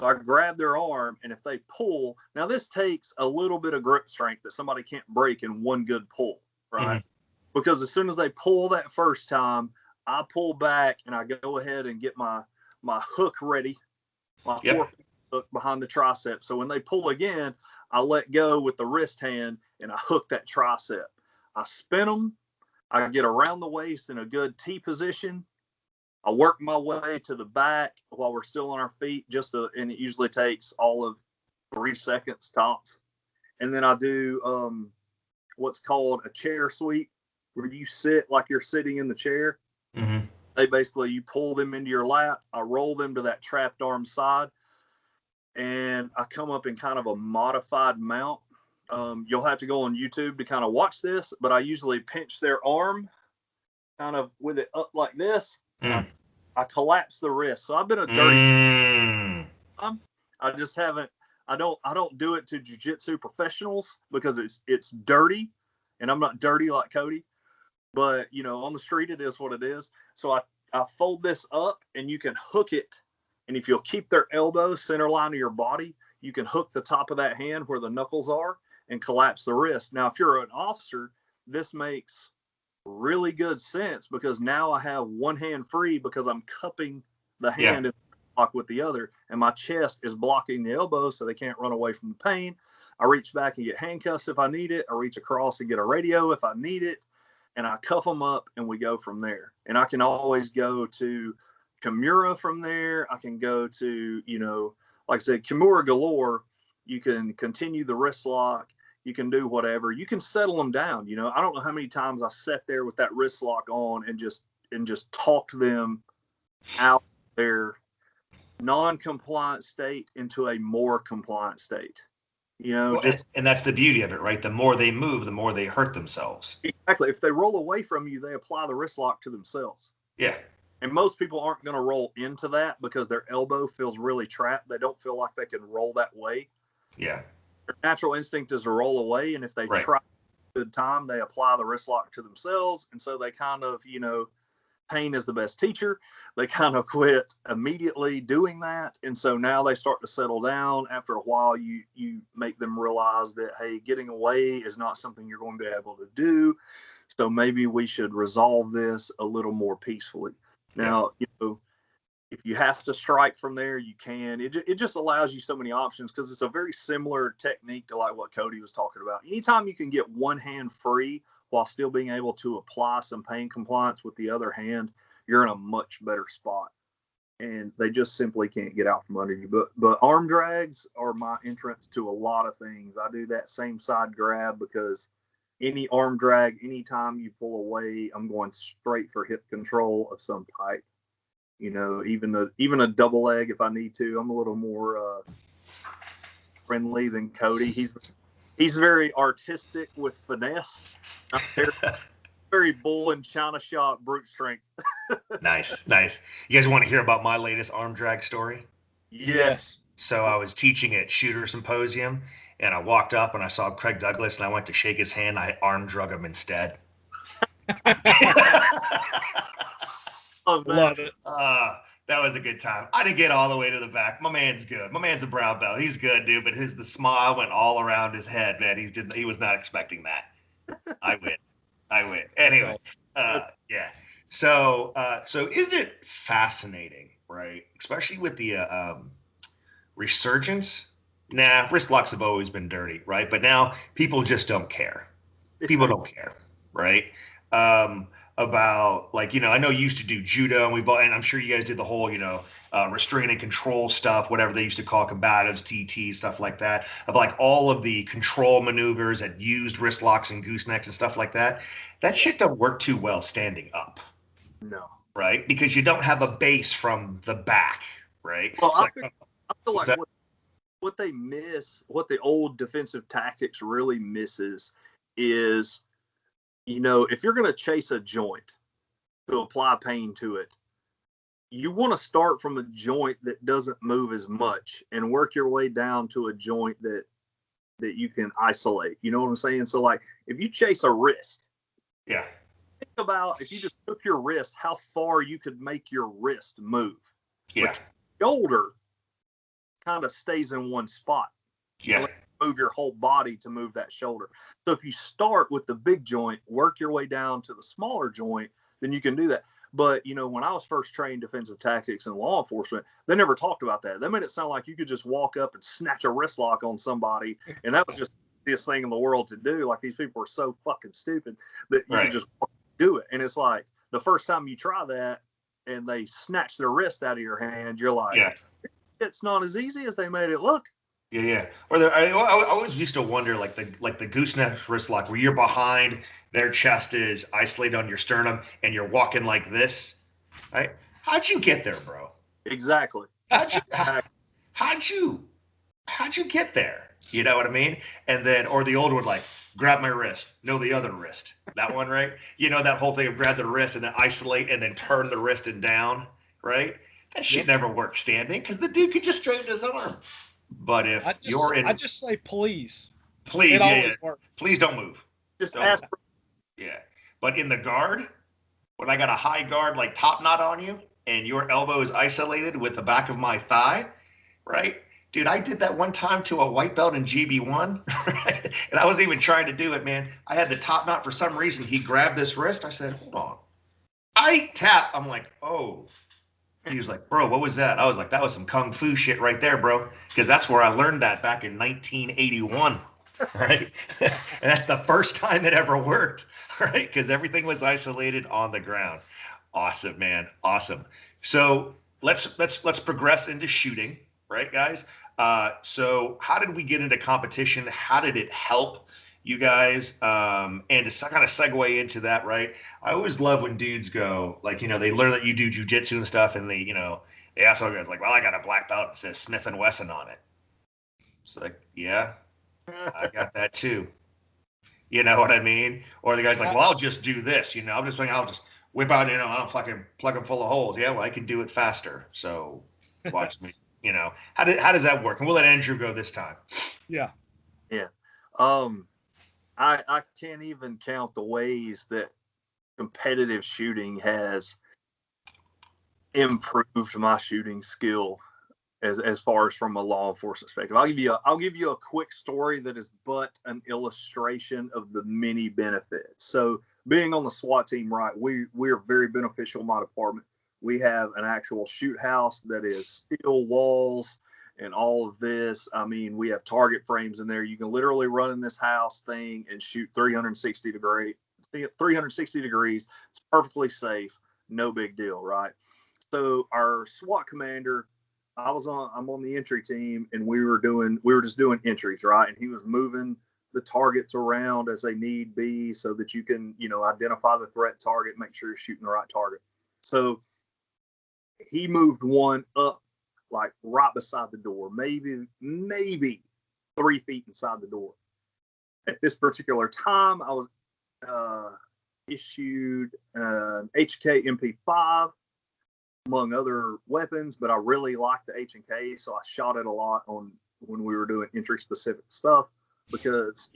So I grab their arm, and if they pull, now this takes a little bit of grip strength that somebody can't break in one good pull, right? Mm-hmm. Because as soon as they pull that first time, I pull back and I go ahead and get my hook ready, my fork hook behind the tricep. So when they pull again, I let go with the wrist hand and I hook that tricep. I spin them. I get around the waist in a good T position. I work my way to the back while we're still on our feet, and it usually takes all of 3 seconds tops. And then I do what's called a chair sweep, where you sit like you're sitting in the chair. Mm-hmm. You pull them into your lap. I roll them to that trapped arm side, and I come up in kind of a modified mount. You'll have to go on YouTube to kind of watch this, but I usually pinch their arm kind of with it up like this. I collapse the wrist. So I've been a dirty. I just haven't. I don't do it to jiu-jitsu professionals because it's dirty, and I'm not dirty like Cody. But on the street it is what it is. So I fold this up and you can hook it. And if you'll keep their elbow center line of your body, you can hook the top of that hand where the knuckles are and collapse the wrist. Now, if you're an officer, this makes really good sense because now I have one hand free because I'm cupping the hand and block with the other, and my chest is blocking the elbow so they can't run away from the pain. I reach back and get handcuffs if I need it. I reach across and get a radio if I need it, and I cuff them up and we go from there. And I can always go to Kimura from there. I can go to, you know, like I said, Kimura galore. You can continue the wrist lock. You can do whatever. You can settle them down. You know, I don't know how many times I sat there with that wrist lock on and just talked them out their non-compliant state into a more compliant state. You know, and that's the beauty of it, right? The more they move, the more they hurt themselves. Exactly. If they roll away from you, they apply the wrist lock to themselves. Yeah. And most people aren't going to roll into that because their elbow feels really trapped. They don't feel like they can roll that way. Yeah. Their natural instinct is to roll away. And if they try a good time, they apply the wrist lock to themselves. And so they kind of, you know, pain is the best teacher. They kind of quit immediately doing that. And so now they start to settle down. After a while, you make them realize that, hey, getting away is not something you're going to be able to do. So maybe we should resolve this a little more peacefully. Now, you know, if you have to strike from there, you can. It just allows you so many options because it's a very similar technique to like what Cody was talking about. Anytime you can get one hand free while still being able to apply some pain compliance with the other hand, you're in a much better spot. And they just simply can't get out from under you. But arm drags are my entrance to a lot of things. I do that same side grab because any arm drag, anytime you pull away, I'm going straight for hip control of some type. You know, even a double leg if I need to. I'm a little more friendly than Cody. He's very artistic with finesse. I'm very bull and China shot brute strength. Nice. You guys want to hear about my latest arm drag story? Yes. So I was teaching at Shooter Symposium, and I walked up and I saw Craig Douglas, and I went to shake his hand. I arm drug him instead. Oh, love it. That was a good time. I didn't get all the way to the back. My man's good. My man's a brown belt. He's good, dude. But the smile went all around his head, man. He was not expecting that. I win. Anyway, yeah. So isn't it fascinating, right? Especially with the resurgence. Nah, wrist locks have always been dirty, right? But now people just don't care. People don't care, right? About, like, you know, I know you used to do judo, and I'm sure you guys did the whole, you know, restraint and control stuff, whatever they used to call combatives, TT, stuff like that, of like all of the control maneuvers that used wrist locks and goosenecks and stuff like that. That shit don't work too well standing up. No. Right? Because you don't have a base from the back, right? Well, I feel like what they miss, what the old defensive tactics really misses is, you know, if you're going to chase a joint to apply pain to it, you want to start from a joint that doesn't move as much and work your way down to a joint that you can isolate. You know what I'm saying? So, like, if you chase a wrist, think about if you just took your wrist, how far you could make your wrist move. Yeah. But your shoulder kind of stays in one spot. Yeah. Move your whole body to move that shoulder. So if you start with the big joint, work your way down to the smaller joint, then you can do that. But, you know, when I was first trained defensive tactics in law enforcement, they never talked about that. They made it sound like you could just walk up and snatch a wrist lock on somebody, and that was just the easiest thing in the world to do. Like, these people were so fucking stupid that you could just do it. And it's like, the first time you try that and they snatch their wrist out of your hand, you're like, it's not as easy as they made it look. Yeah. Or I always used to wonder, like the gooseneck wrist lock, where you're behind, their chest is isolated on your sternum, and you're walking like this, right? How'd you get there, bro? Exactly. How'd you get there? You know what I mean? And then, or the old one, like, grab my wrist, no, the other wrist. That one, right? You know, that whole thing of grab the wrist and then isolate and then turn the wrist and down, right? That shit never works standing because the dude could just straighten his arm. But if I just say please. Please don't move. Just ask. Yeah. But in the guard, when I got a high guard like top knot on you and your elbow is isolated with the back of my thigh, right? Dude, I did that one time to a white belt in GB1, right? And I wasn't even trying to do it, man. I had the top knot for some reason. He grabbed this wrist. I said, hold on. I tap. I'm like, oh. He was like, bro, what was that? I was like, that was some kung fu shit right there, bro. Because that's where I learned that back in 1981, right? And that's the first time it ever worked, right? Because everything was isolated on the ground. Awesome, man. Awesome. So let's progress into shooting, right, guys? So how did we get into competition? How did it help you guys? And to kind of segue into that, right? I always love when dudes go, like, they learn that you do jujitsu and stuff, and they ask all guys, like, well, I got a black belt that says Smith & Wesson on it. It's like, yeah, I got that too. You know what I mean? Or the guy's like, well, I'll just do this, I'll just whip out, I'll fucking plug them full of holes. Yeah, well, I can do it faster. So watch me, How does that work? And we'll let Andrew go this time. Yeah. Yeah. I can't even count the ways that competitive shooting has improved my shooting skill as far as from a law enforcement perspective. I'll give you a quick story that is but an illustration of the many benefits. So being on the SWAT team, right, we're very beneficial in my department. We have an actual shoot house that is steel walls and all of this. I mean, we have target frames in there. You can literally run in this house thing and shoot 360 degrees. It's perfectly safe. No big deal, right? So our SWAT commander, I'm on the entry team, and we were just doing entries, right? And he was moving the targets around as they need be so that you can, identify the threat target, make sure you're shooting the right target. So he moved one up like right beside the door, maybe 3 feet inside the door. At this particular time, I was issued an HK MP5 among other weapons, but I really liked the H&K, so I shot it a lot when we were doing entry specific stuff because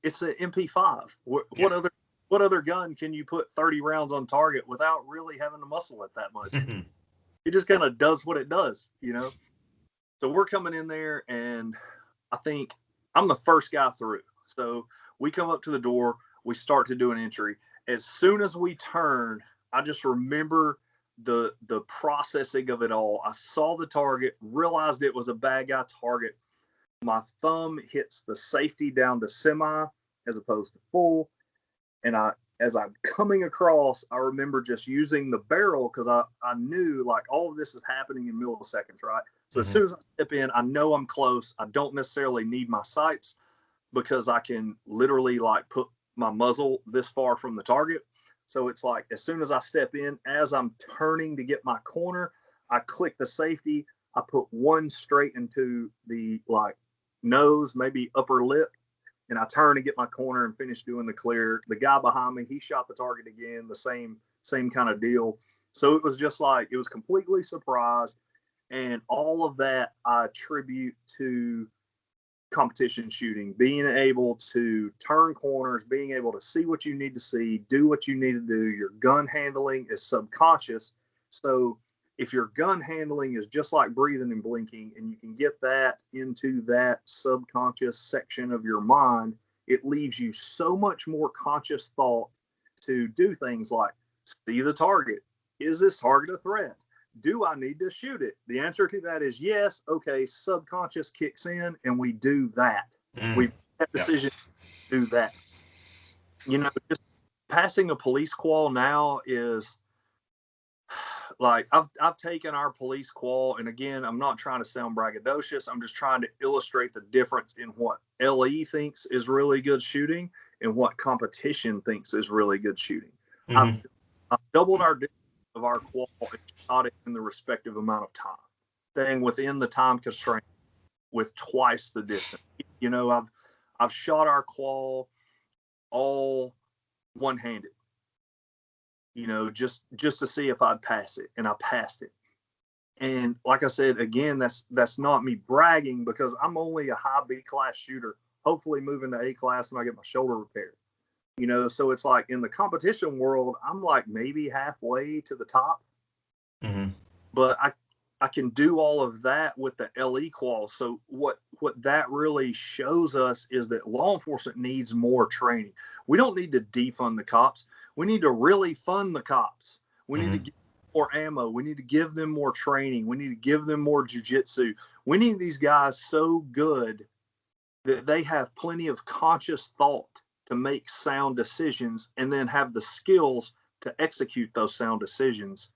it's an MP5. What other gun can you put 30 rounds on target without really having to muscle it that much? It just kind of does what it does, So we're coming in there, and I think I'm the first guy through. So we come up to the door, we start to do an entry. As soon as we turn, I just remember the processing of it all. I saw the target, realized it was a bad guy target. My thumb hits the safety down to semi as opposed to full. And as I'm coming across, I remember just using the barrel because I knew like all of this is happening in milliseconds, right? So as soon as I step in, I know I'm close. I don't necessarily need my sights because I can literally like put my muzzle this far from the target. So it's like as soon as I step in, as I'm turning to get my corner, I click the safety. I put one straight into the like nose, maybe upper lip, and I turn to get my corner and finish doing the clear. The guy behind me, he shot the target again, the same kind of deal. So it was just like it was completely surprised, and all of that I attribute to competition shooting, being able to turn corners, being able to see what you need to see, do what you need to do. Your gun handling is subconscious. So if your gun handling is just like breathing and blinking, and you can get that into that subconscious section of your mind, it leaves you so much more conscious thought to do things like see the target. Is this target a threat? Do I need to shoot it? The answer to that is yes. Okay, subconscious kicks in, and we do that. We make that decision to do that. Just passing a police qual now is like I've taken our police qual, and again, I'm not trying to sound braggadocious. I'm just trying to illustrate the difference in what LE thinks is really good shooting and what competition thinks is really good shooting. I've doubled our of our qual and shot it in the respective amount of time, staying within the time constraint with twice the distance. I've shot our qual all one-handed, just to see if I'd pass it, and I passed it. And like I said, again, that's not me bragging because I'm only a high B class shooter, hopefully moving to A class when I get my shoulder repaired. You know, so it's like in the competition world, I'm like maybe halfway to the top. Mm-hmm. But I can do all of that with the LE qual. So what that really shows us is that law enforcement needs more training. We don't need to defund the cops. We need to really fund the cops. We need to give them more ammo. We need to give them more training. We need to give them more jiu-jitsu. We need these guys so good that they have plenty of conscious thought to make sound decisions and then have the skills to execute those sound decisions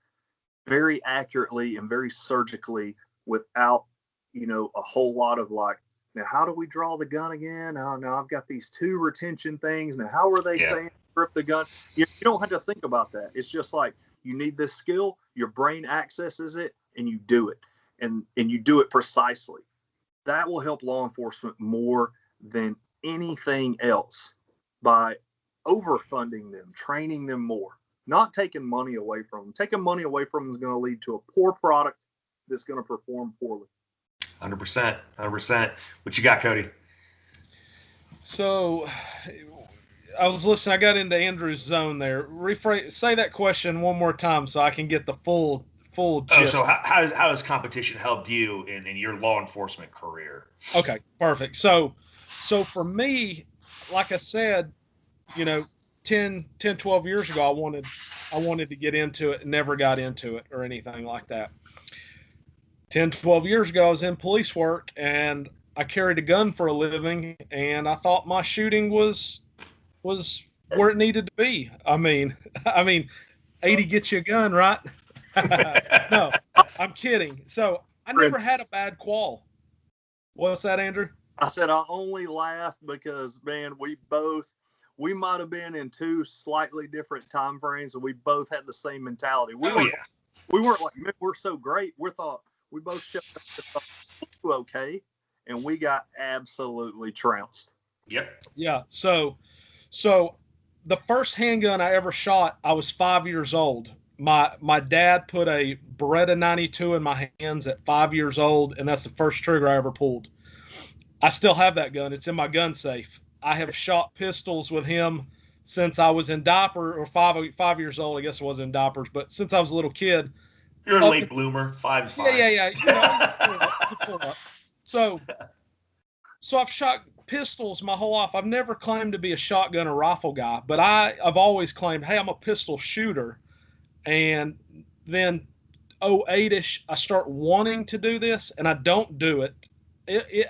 very accurately and very surgically without, you know, a whole lot of like, now how do we draw the gun again? Oh, now I've got these 2 retention things. Now how are they saying grip the gun? You don't have to think about that. It's just like you need this skill, your brain accesses it, and you do it. And you do it precisely. That will help law enforcement more than anything else by overfunding them, training them more. Not taking money away from them. Taking money away from them is going to lead to a poor product that's going to perform poorly. 100%. 100%. What you got, Cody? So I was listening. I got into Andrew's zone there. Say that question one more time so I can get the full gist. So how has competition helped you in your law enforcement career? Okay, perfect. So for me, like I said, you know, 12 years ago, I wanted to get into it and never got into it or anything like that. 12 years ago, I was in police work and I carried a gun for a living and I thought my shooting was where it needed to be. I mean, 80 gets you a gun, right? No, I'm kidding. So I never had a bad qual. What's that, Andrew? I said I only laugh because, man, we might have been in 2 slightly different time frames, and we both had the same mentality. We weren't like, man, we're so great. We both showed up okay, and we got absolutely trounced. Yep. Yeah. So the first handgun I ever shot, I was 5 years old. My dad put a Beretta 92 in my hands at 5 years old, and that's the first trigger I ever pulled. I still have that gun. It's in my gun safe. I have shot pistols with him since I was in diaper, or 5 years old. I guess I was in diapers, but since I was a little kid. You're a late bloomer. 5 is fine. Yeah. You know, it's a pull up. So I've shot pistols my whole life. I've never claimed to be a shotgun or rifle guy, but I've always claimed, hey, I'm a pistol shooter. And then 08-ish, I start wanting to do this, and I don't do it.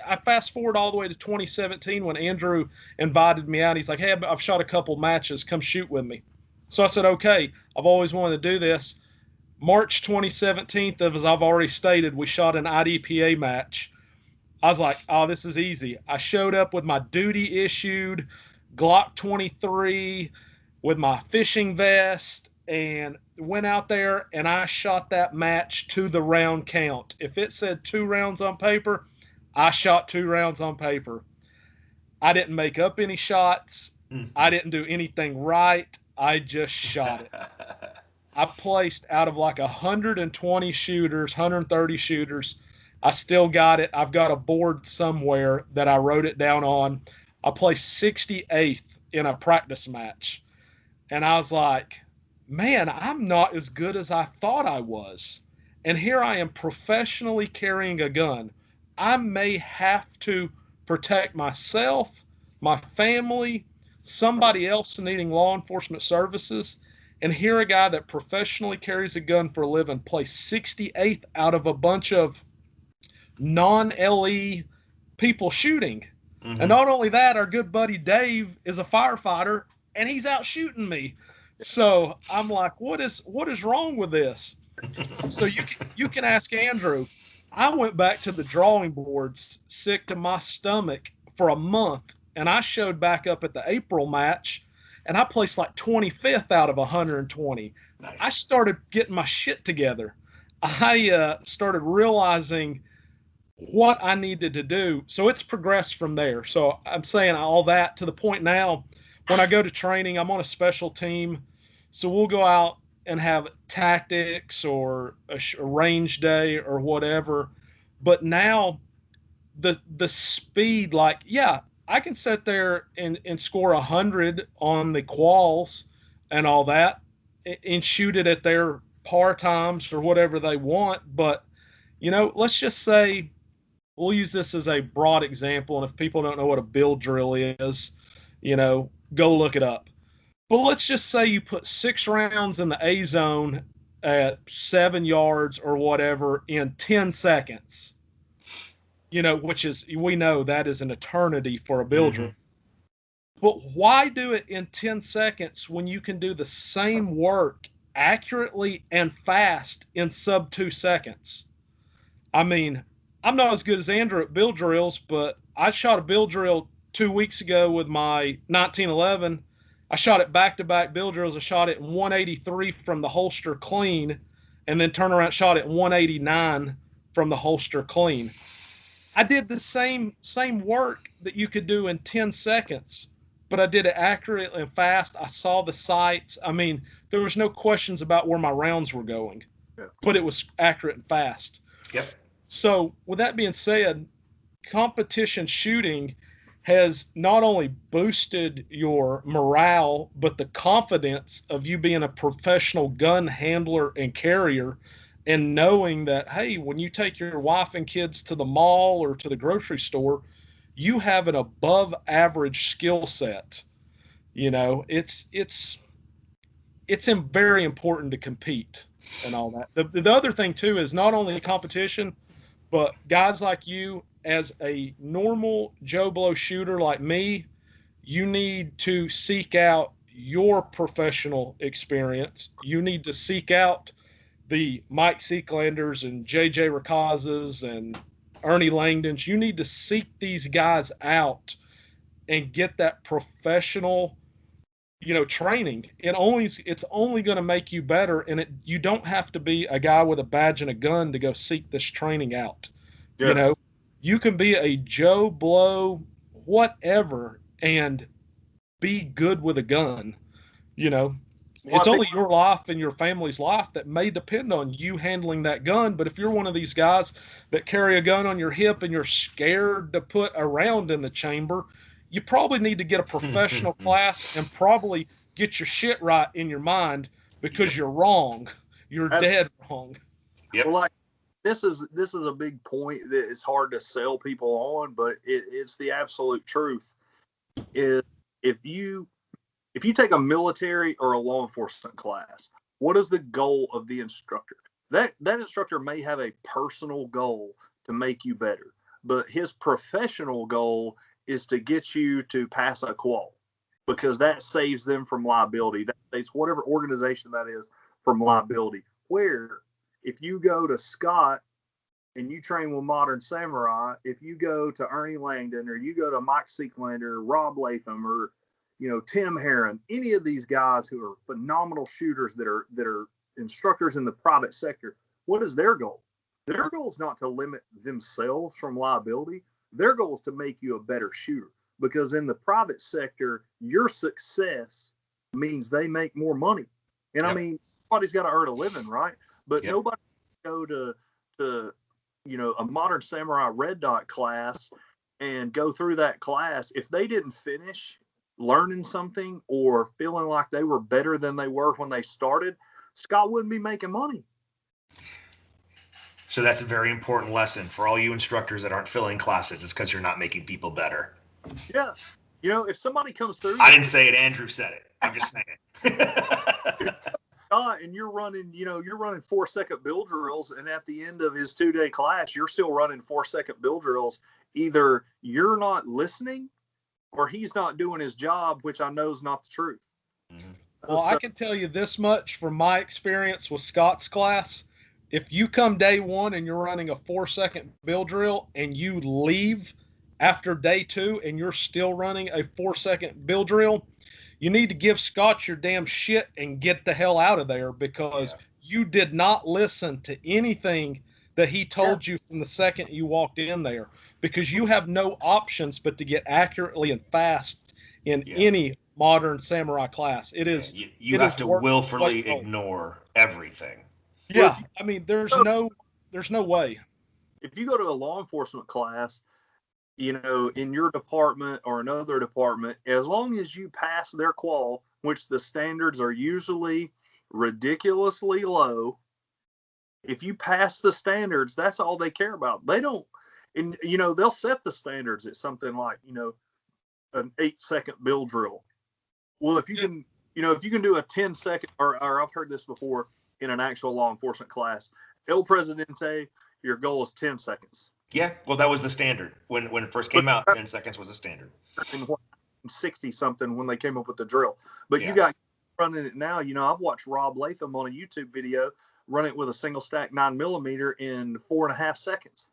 I fast forward all the way to 2017 when Andrew invited me out. He's like, hey, I've shot a couple matches. Come shoot with me. So I said, okay, I've always wanted to do this. March 2017, as I've already stated, we shot an IDPA match. I was like, oh, this is easy. I showed up with my duty-issued Glock 23 with my fishing vest and went out there, and I shot that match to the round count. If it said 2 rounds on paper, I shot 2 rounds on paper. I didn't make up any shots. I didn't do anything right. I just shot it. I placed out of like 120 shooters, 130 shooters. I still got it. I've got a board somewhere that I wrote it down on. I placed 68th in a practice match. And I was like, man, I'm not as good as I thought I was. And here I am professionally carrying a gun. I may have to protect myself, my family, somebody else needing law enforcement services. And here a guy that professionally carries a gun for a living placed 68th out of a bunch of non-LE people shooting. And not only that, our good buddy Dave is a firefighter, and he's out shooting me. So I'm like, what is wrong with this? So you can ask Andrew. I went back to the drawing boards, sick to my stomach, for a month, and I showed back up at the April match, and I placed like 25th out of 120. Nice. I started getting my shit together. I started realizing what I needed to do. So it's progressed from there. So I'm saying all that to the point now, when I go to training, I'm on a special team. So we'll go out and have tactics or a range day or whatever. But now the speed, like, yeah, I can sit there and score 100 on the quals and all that and shoot it at their par times or whatever they want. But, let's just say we'll use this as a broad example. And if people don't know what a build drill is, go look it up. But let's just say you put 6 rounds in the A zone at 7 yards or whatever in 10 seconds, which is, we know that is an eternity for a build drill. But why do it in 10 seconds when you can do the same work accurately and fast in sub 2 seconds? I mean, I'm not as good as Andrew at build drills, but I shot a build drill 2 weeks ago with my 1911. I shot it back-to-back build drills. I shot it in 183 from the holster clean, and then turned around and shot it in 189 from the holster clean. I did the same work that you could do in 10 seconds, but I did it accurately and fast. I saw the sights. I mean, there was no questions about where my rounds were going, but it was accurate and fast. Yep. So with that being said, competition shooting has not only boosted your morale, but the confidence of you being a professional gun handler and carrier, and knowing that, hey, when you take your wife and kids to the mall or to the grocery store, you have an above average skill set. It's very important to compete and all that. The other thing too is not only competition, but guys like you, as a normal Joe Blow shooter like me, you need to seek out your professional experience. You need to seek out the Mike Seeklanders and JJ Rakazas and Ernie Langdons. You need to seek these guys out and get that professional, training. It's only going to make you better, and you don't have to be a guy with a badge and a gun to go seek this training out. Yeah. You can be a Joe Blow, whatever, and be good with a gun. It's only your life and your family's life that may depend on you handling that gun. But if you're one of these guys that carry a gun on your hip and you're scared to put a round in the chamber, you probably need to get a professional class and probably get your shit right in your mind, because you're wrong. You're dead wrong. Yep. Well, this is a big point that it's hard to sell people on, but it's the absolute truth. If you take a military or a law enforcement class, what is the goal of the instructor? That instructor may have a personal goal to make you better, but his professional goal is to get you to pass a qual, because that saves them from liability. That saves whatever organization that is from liability. Where if you go to Scott and you train with Modern Samurai, if you go to Ernie Langdon, or you go to Mike Seeklander, Rob Latham, or Tim Herron, any of these guys who are phenomenal shooters that are instructors in the private sector, what is their goal? Their goal is not to limit themselves from liability. Their goal is to make you a better shooter, because in the private sector, your success means they make more money. And I mean, everybody's got to earn a living, right? But nobody can go to a Modern Samurai Red Dot class and go through that class if they didn't finish learning something or feeling like they were better than they were when they started. Scott wouldn't be making money. So that's a very important lesson for all you instructors that aren't filling classes. It's because you're not making people better. Yeah. If somebody comes through, I didn't say it, Andrew said it. I'm just saying. And you're running 4-second build drills, and at the end of his 2-day class, you're still running 4-second build drills. Either you're not listening or he's not doing his job, which I know is not the truth. Mm-hmm. Well, I can tell you this much from my experience with Scott's class. If you come day one and you're running a 4-second build drill and you leave after day 2 and you're still running a 4-second build drill, you need to give Scott your damn shit and get the hell out of there, because you did not listen to anything that he told you from the second you walked in there, because you have no options but to get accurately and fast in any Modern Samurai class. It is you have to willfully ignore everything. Yeah, I mean, there's no way. If you go to a law enforcement class, in your department or another department, as long as you pass their qual, which the standards are usually ridiculously low, if you pass the standards, that's all they care about. They don't, and they'll set the standards at something like, an 8-second bill drill. Well, if you can, if you can do a 10-second, or I've heard this before in an actual law enforcement class, El Presidente, your goal is 10 seconds. Yeah, well, that was the standard when it first came out. 10 seconds was a standard. In 60 something when they came up with the drill, but you got running it now. I've watched Rob Latham on a YouTube video run it with a single stack 9mm in 4.5 seconds.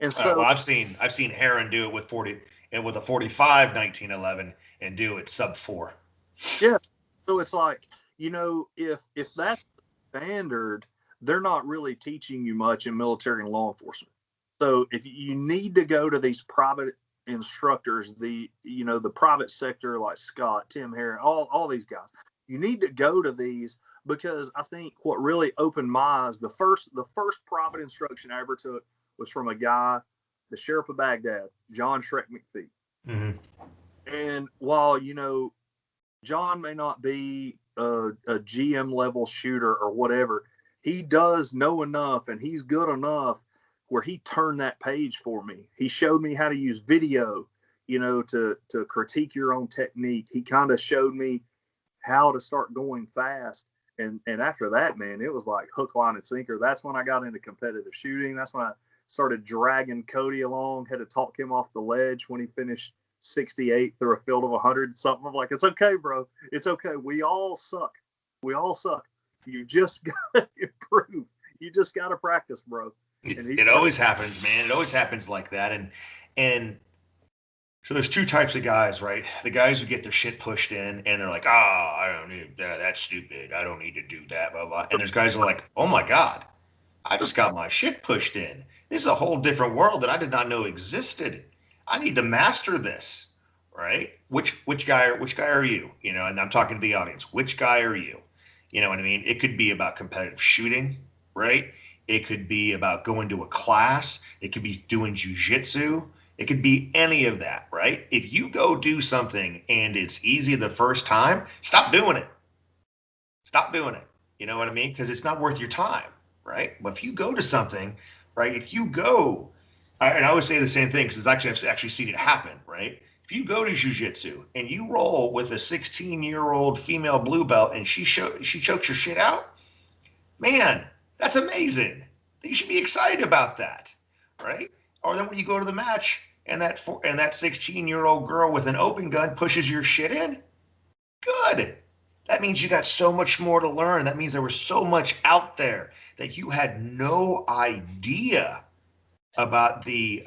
And so I've seen Heron do it with 40 and with a 45 1911 and do it sub 4. Yeah, so it's like if that's the standard, they're not really teaching you much in military and law enforcement. So if you need to go to these private instructors, the private sector like Scott, Tim Heron, all these guys, you need to go to these, because I think what really opened my eyes, the first private instruction I ever took was from a guy, the Sheriff of Baghdad, John Shrek McPhee. Mm-hmm. And while John may not be a GM level shooter or whatever, he does know enough and he's good enough where he turned that page for me. He showed me how to use video, to critique your own technique. He kind of showed me how to start going fast. And after that, man, it was like hook, line, and sinker. That's when I got into competitive shooting. That's when I started dragging Cody along, had to talk him off the ledge when he finished 68 through a field of 100 something. I'm like, it's okay, bro. It's okay. We all suck. You just got to improve. You just got to practice, bro. It always happens, man. It always happens like that. And so there's two types of guys, right? The guys who get their shit pushed in and they're like, I don't need that. That's stupid. I don't need to do that, blah, blah. And there's guys who are like, oh my God, I just got my shit pushed in. This is a whole different world that I did not know existed. I need to master this, right? Which guy are you? And I'm talking to the audience. Which guy are you? You know what I mean? It could be about competitive shooting, right? It could be about going to a class. It could be doing Jiu Jitsu. It could be any of that, right? If you go do something and it's easy the first time, stop doing it. Stop doing it. You know what I mean? Because it's not worth your time, right? But if you go to something, right? If you go, and I always say the same thing because I've actually seen it happen, right? If you go to Jiu Jitsu and you roll with a 16-year-old female blue belt and she chokes your shit out, man, that's amazing. You should be excited about that, right? Or then when you go to the match and that 16-year-old girl with an open gun pushes your shit in, good. That means you got so much more to learn. That means there was so much out there that you had no idea about the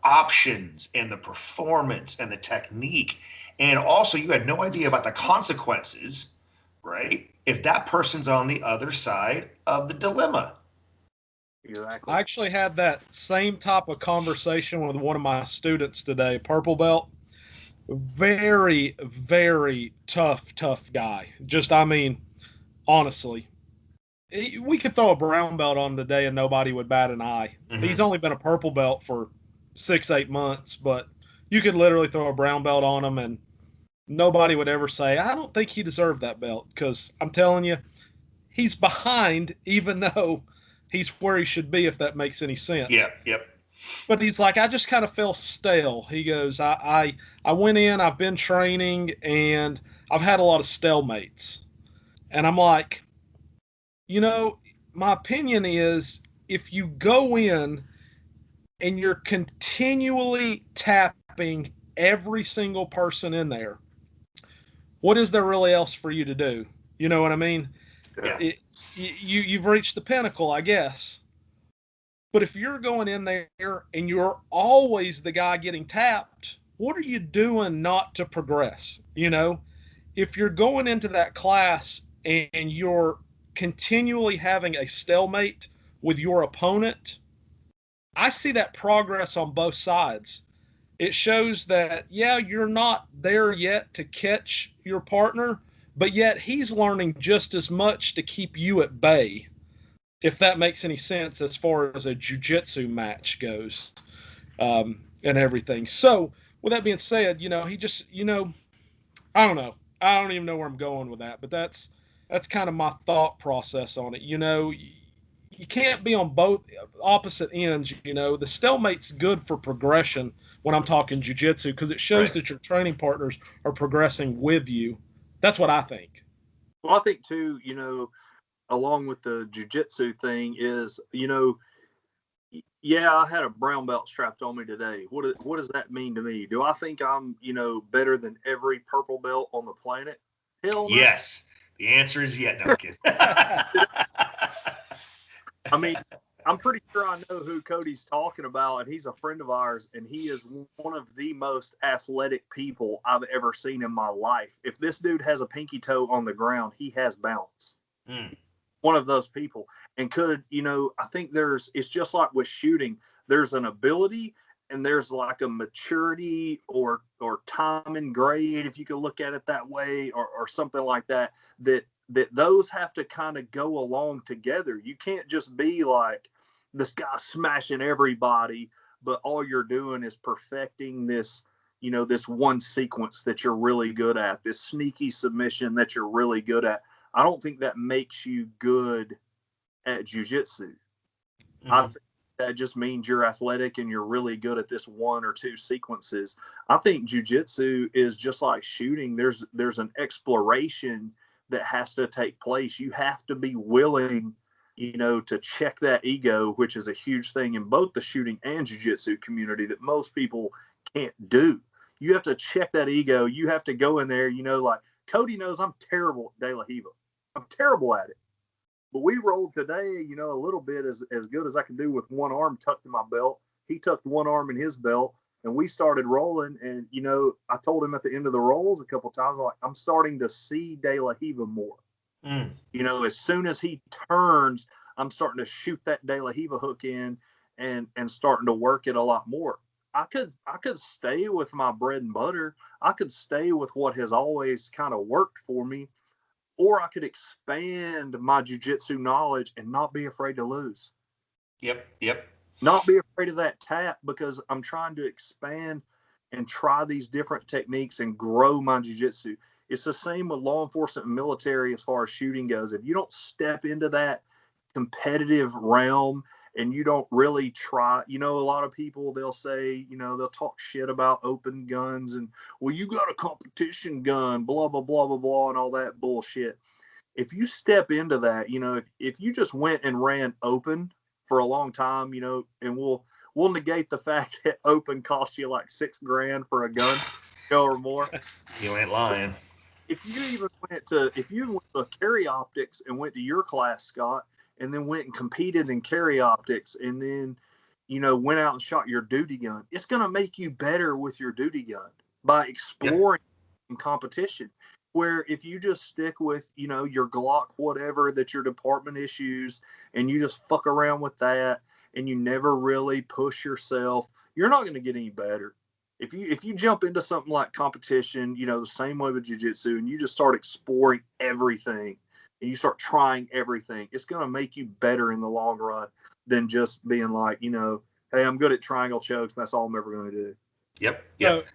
options and the performance and the technique. And also you had no idea about the consequences, right? If that person's on the other side of the dilemma. Exactly. I actually had that same type of conversation with one of my students today, purple belt. Very, very tough guy. Honestly, we could throw a brown belt on today and nobody would bat an eye. Mm-hmm. He's only been a purple belt for 6-8 months, but you could literally throw a brown belt on him and nobody would ever say, I don't think he deserved that belt, because I'm telling you, he's behind even though he's where he should be, if that makes any sense. Yep. But he's like, I just kind of feel stale. He goes, I went in, I've been training, and I've had a lot of stalemates. And I'm like, my opinion is if you go in and you're continually tapping every single person in there, what is there really else for you to do? You know what I mean? Yeah. You've reached the pinnacle, I guess. But if you're going in there and you're always the guy getting tapped, what are you doing not to progress? If you're going into that class and you're continually having a stalemate with your opponent, I see that progress on both sides. It shows that, you're not there yet to catch your partner, but yet he's learning just as much to keep you at bay, if that makes any sense as far as a jiu-jitsu match goes. and everything. So with that being said, he just, I don't know. I don't even know where I'm going with that, but that's kind of my thought process on it. You can't be on both opposite ends. The stalemate's good for progression when I'm talking jiu-jitsu, because it shows that your training partners are progressing with you. That's what I think. Well, I think too, along with the jiu-jitsu thing is, yeah, I had a brown belt strapped on me today. What does that mean to me? Do I think I'm, better than every purple belt on the planet? Hell no. Yes. The answer is yet. No, I'm kidding. I mean, I'm pretty sure I know who Cody's talking about, and he's a friend of ours, and he is one of the most athletic people I've ever seen in my life. If this dude has a pinky toe on the ground, he has balance. One of those people. And I think it's just like with shooting, there's an ability and there's like a maturity or time and grade, if you could look at it that way, or something like that those have to kind of go along together. You can't just be like this guy smashing everybody, but all you're doing is perfecting this, this one sequence that you're really good at, this sneaky submission that you're really good at. I don't think that makes you good at jiu-jitsu. I think that just means you're athletic and you're really good at this one or two sequences. I think jiu-jitsu is just like shooting. There's an exploration that has to take place. You have to be willing, to check that ego, which is a huge thing in both the shooting and jiu-jitsu community that most people can't do. You have to check that ego. You have to go in there, like Cody knows I'm terrible at De La Riva. I'm terrible at it. But we rolled today, a little bit as good as I can do with one arm tucked in my belt. He tucked one arm in his belt, and we started rolling. And, I told him at the end of the rolls a couple of times, I'm starting to see De La Riva more. As soon as he turns, I'm starting to shoot that De La Riva hook in and starting to work it a lot more. I could stay with my bread and butter. I could stay with what has always kind of worked for me. Or I could expand my jiu-jitsu knowledge and not be afraid to lose. Yep. Not be afraid of that tap, because I'm trying to expand and try these different techniques and grow my jiu-jitsu. It's the same with law enforcement and military as far as shooting goes. If you don't step into that competitive realm and you don't really try, a lot of people, they'll say, they'll talk shit about open guns and, well, you got a competition gun, blah, blah, blah, blah, blah, and all that bullshit. If you step into that, if you just went and ran open for a long time, and we'll negate the fact that open cost you like $6,000 for a gun, or more. You ain't lying. If you went to carry optics and went to your class, Scott, and then went and competed in carry optics, and then, went out and shot your duty gun, it's going to make you better with your duty gun by exploring in competition. Where if you just stick with, your Glock, whatever that your department issues, and you just fuck around with that, and you never really push yourself, you're not going to get any better. If you jump into something like competition, the same way with jiu-jitsu, and you just start exploring everything, and you start trying everything, it's going to make you better in the long run than just being like, hey, I'm good at triangle chokes, and that's all I'm ever going to do. Yep.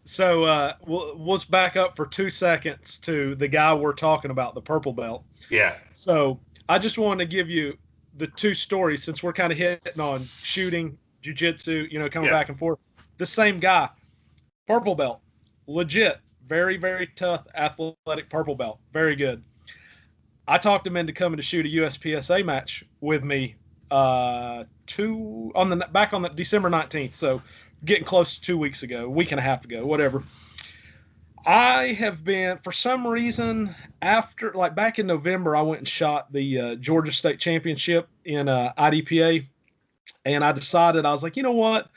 So let's back up for 2 seconds to the guy we're talking about, the purple belt. Yeah. So I just wanted to give you the two stories, since we're kind of hitting on shooting, jiu-jitsu, coming back and forth. The same guy, purple belt, legit, very, very tough, athletic purple belt, very good. I talked him into coming to shoot a USPSA match with me back on the December 19th. So getting close to 2 weeks ago, a week and a half ago, whatever. I have been, for some reason, back in November, I went and shot the Georgia State Championship in IDPA, and I decided, I was like, you know what?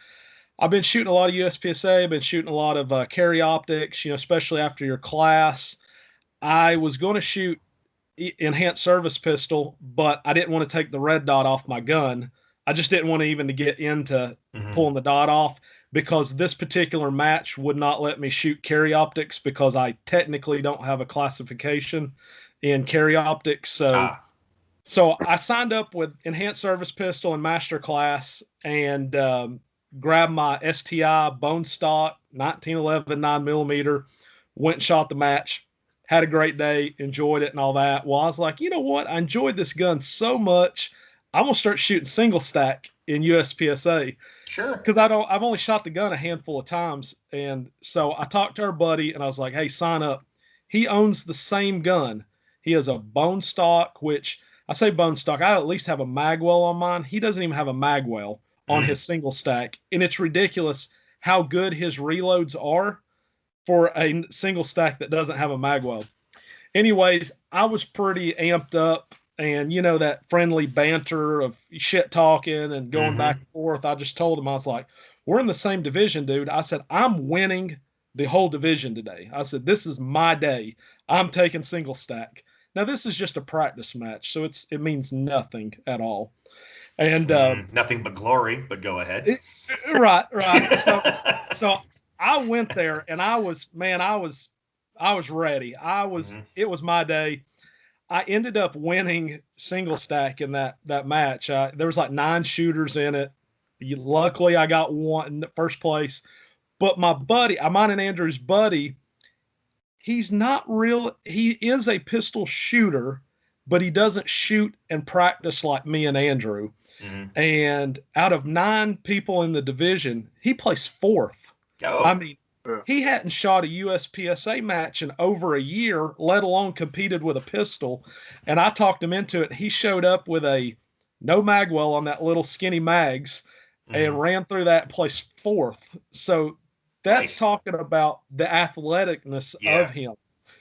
I've been shooting a lot of USPSA, I've been shooting a lot of carry optics, especially after your class. I was going to shoot enhanced service pistol, but I didn't want to take the red dot off my gun. I just didn't want to get into pulling the dot off, because this particular match would not let me shoot carry optics, because I technically don't have a classification in carry optics. So I signed up with enhanced service pistol and master class, and grabbed my STI bone stock 1911 9mm, went and shot the match, had a great day, enjoyed it and all that. Well, I was like, you know what? I enjoyed this gun so much, I'm gonna start shooting single stack in USPSA. Sure. Because I've only shot the gun a handful of times, and so I talked to our buddy and I was like, hey, sign up. He owns the same gun. He has a bone stock, which I say bone stock, I at least have a magwell on mine. He doesn't even have a magwell on his single stack, and it's ridiculous how good his reloads are for a single stack that doesn't have a magwell. Anyways, I was pretty amped up, and you know, that friendly banter of shit talking and going back and forth. I just told him, I was like, we're in the same division, dude. I said, I'm winning the whole division today. I said, this is my day. I'm taking single stack. Now, this is just a practice match, so it means nothing at all. And nothing but glory, but go ahead. Right. So I went there, and I was ready. It was my day. I ended up winning single stack in that match. There was like 9 shooters in it. Luckily, I got one first place. But my buddy, mine and Andrew's buddy, he's not real. He is a pistol shooter, but he doesn't shoot and practice like me and Andrew. And out of 9 people in the division, he placed 4th. Oh. I mean, he hadn't shot a USPSA match in over a year, let alone competed with a pistol. And I talked him into it. He showed up with a no magwell on that little skinny mags and ran through that and placed 4th. So that's talking about the athleticness of him.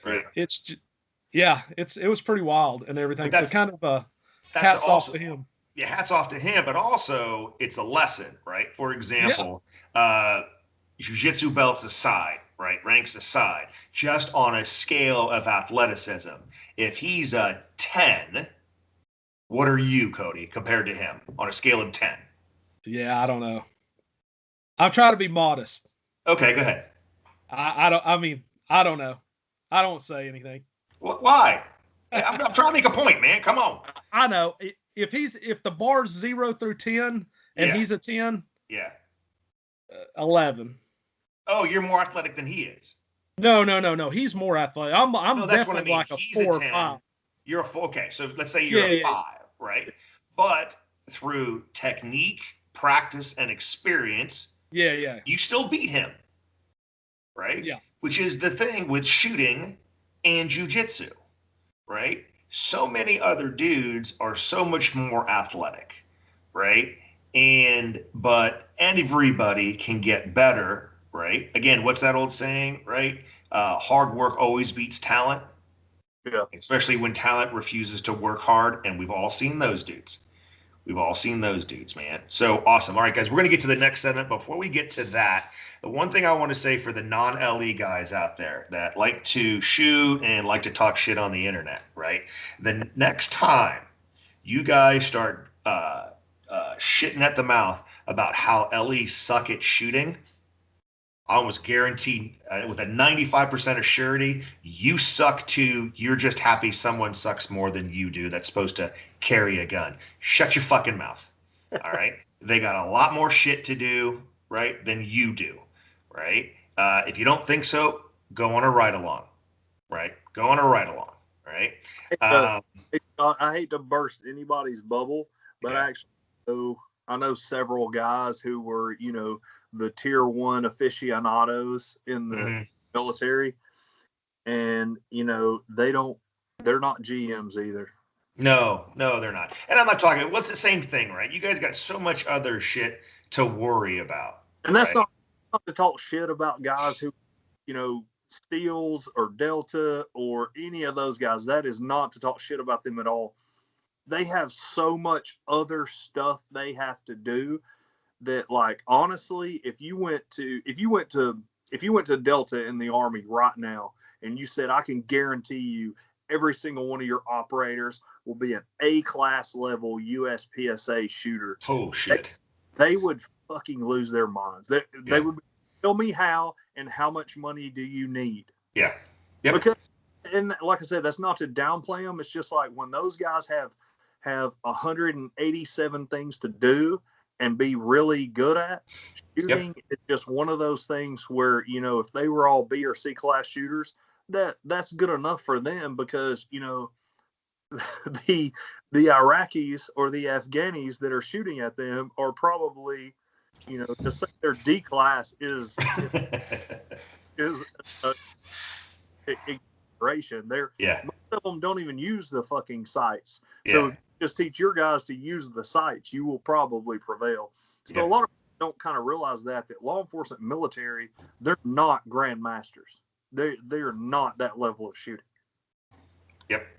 Right. It was pretty wild and everything. So kind of hats off to him. Yeah, hats off to him, but also it's a lesson, right? For example, Jiu Jitsu belts aside, right? Ranks aside, just on a scale of athleticism. If he's a 10, what are you, Cody, compared to him on a scale of 10? Yeah, I don't know. I'm trying to be modest. Okay, go ahead. I don't know. I don't say anything. Why? I'm trying to make a point, man. Come on. I know. If the bar's 0 through 10 and he's a 10, 11. Oh, you're more athletic than he is. No. He's more athletic. I'm definitely like a He's 4 a 10. or 5. You're a 4. Okay, so let's say you're a 5, right? But through technique, practice, and experience, you still beat him, right? Yeah. Which is the thing with shooting and jiu-jitsu, right? So many other dudes are so much more athletic, right? And everybody can get better, right? Again, what's that old saying, right? Hard work always beats talent. Yeah. Especially when talent refuses to work hard, and we've all seen those dudes. Man. So awesome. All right, guys, we're going to get to the next segment. Before we get to that, the one thing I want to say for the non-LE guys out there that like to shoot and like to talk shit on the internet, right? The next time you guys start shitting at the mouth about how LEs suck at shooting, I almost guarantee with a 95% assurity, you suck too. You're just happy someone sucks more than you do that's supposed to carry a gun. Shut your fucking mouth. All right? They got a lot more shit to do, right, than you do, right? If you don't think so, go on a ride-along, right? Right? I hate to burst anybody's bubble, but I know several guys who were, the tier 1 aficionados in the military, and they're not GMs either. No, they're not. And I'm not talking. What's the same thing, right? You guys got so much other shit to worry about, and that's not to talk shit about guys who, Steels or Delta or any of those guys. That is not to talk shit about them at all. They have so much other stuff they have to do that, like, honestly, if you went to Delta in the Army right now and you said, I can guarantee you every single one of your operators will be an A-class level USPSA shooter. Oh shit. They would fucking lose their minds. They would tell me how and how much money do you need? Yeah. Yep. Because, and like I said, that's not to downplay them. It's just like when those guys have 187 things to do, and be really good at. Shooting is just one of those things where, you know, if they were all B or C class shooters, that's good enough for them, because, you know, the Iraqis or the Afghanis that are shooting at them are probably, you know, to say their D class is a exaggeration. Most of them don't even use the fucking sights. So if you just teach your guys to use the sights, you will probably prevail. So a lot of people don't kind of realize that law enforcement and military, they're not grandmasters. They're not that level of shooting.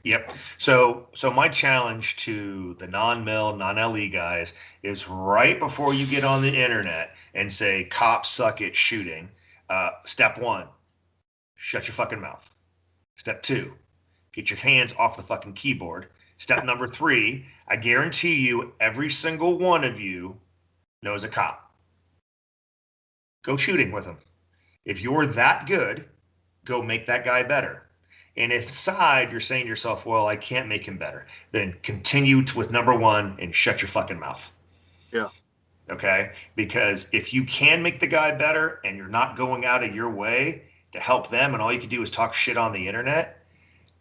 Yep. So my challenge to the non-mil, non-LE guys is, right before you get on the internet and say cops suck at shooting, step 1, shut your fucking mouth. Step 2, get your hands off the fucking keyboard. Step number 3, I guarantee you every single one of you knows a cop. Go shooting with them. If you're that good, go make that guy better. And if side you're saying to yourself, well, I can't make him better, then continue with number 1 and shut your fucking mouth. Yeah. Okay? Because if you can make the guy better and you're not going out of your way to help them, and all you can do is talk shit on the internet,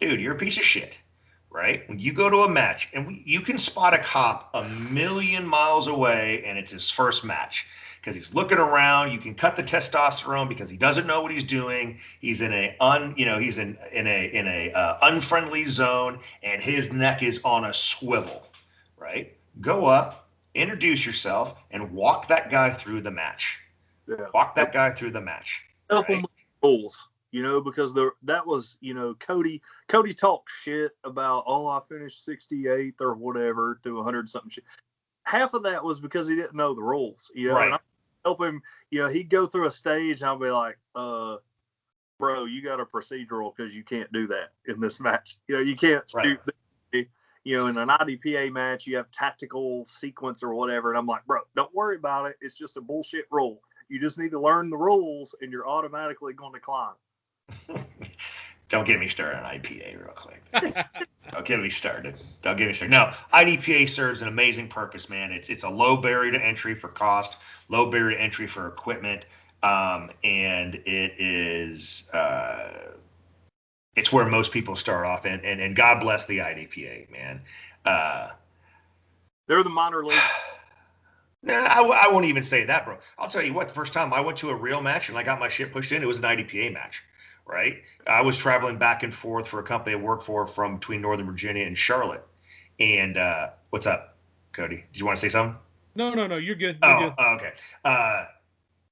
dude, you're a piece of shit, right? When you go to a match, and you can spot a cop a million miles away and it's his first match, because he's looking around. You can cut the testosterone because he doesn't know what he's doing. He's in a unfriendly zone, and his neck is on a swivel, right? Go up, introduce yourself, and walk that guy through the match. Yeah. Walk that guy through the match. Help him with rules, you know, because that was, you know, Cody talked shit about, I finished 68th or whatever to 100 something shit. Half of that was because he didn't know the rules, you know. Right. Help him, you know, he'd go through a stage and I'll be like, bro, you got a procedural because you can't do that in this match. You know, you can't shoot, you know, in an IDPA match, you have tactical sequence or whatever. And I'm like, bro, don't worry about it. It's just a bullshit rule. You just need to learn the rules and you're automatically going to climb. Don't get me started on IPA real quick. Don't get me started. No, IDPA serves an amazing purpose, man. It's a low barrier to entry for cost, low barrier to entry for equipment, and it is it's where most people start off. And God bless the IDPA, man. They're the minor league. Nah, I won't even say that, bro. I'll tell you what. The first time I went to a real match and I got my shit pushed in, it was an IDPA match. Right. I was traveling back and forth for a company I work for from between Northern Virginia and Charlotte. And what's up, Cody? Did you want to say something? No, you're good. You're good. Okay.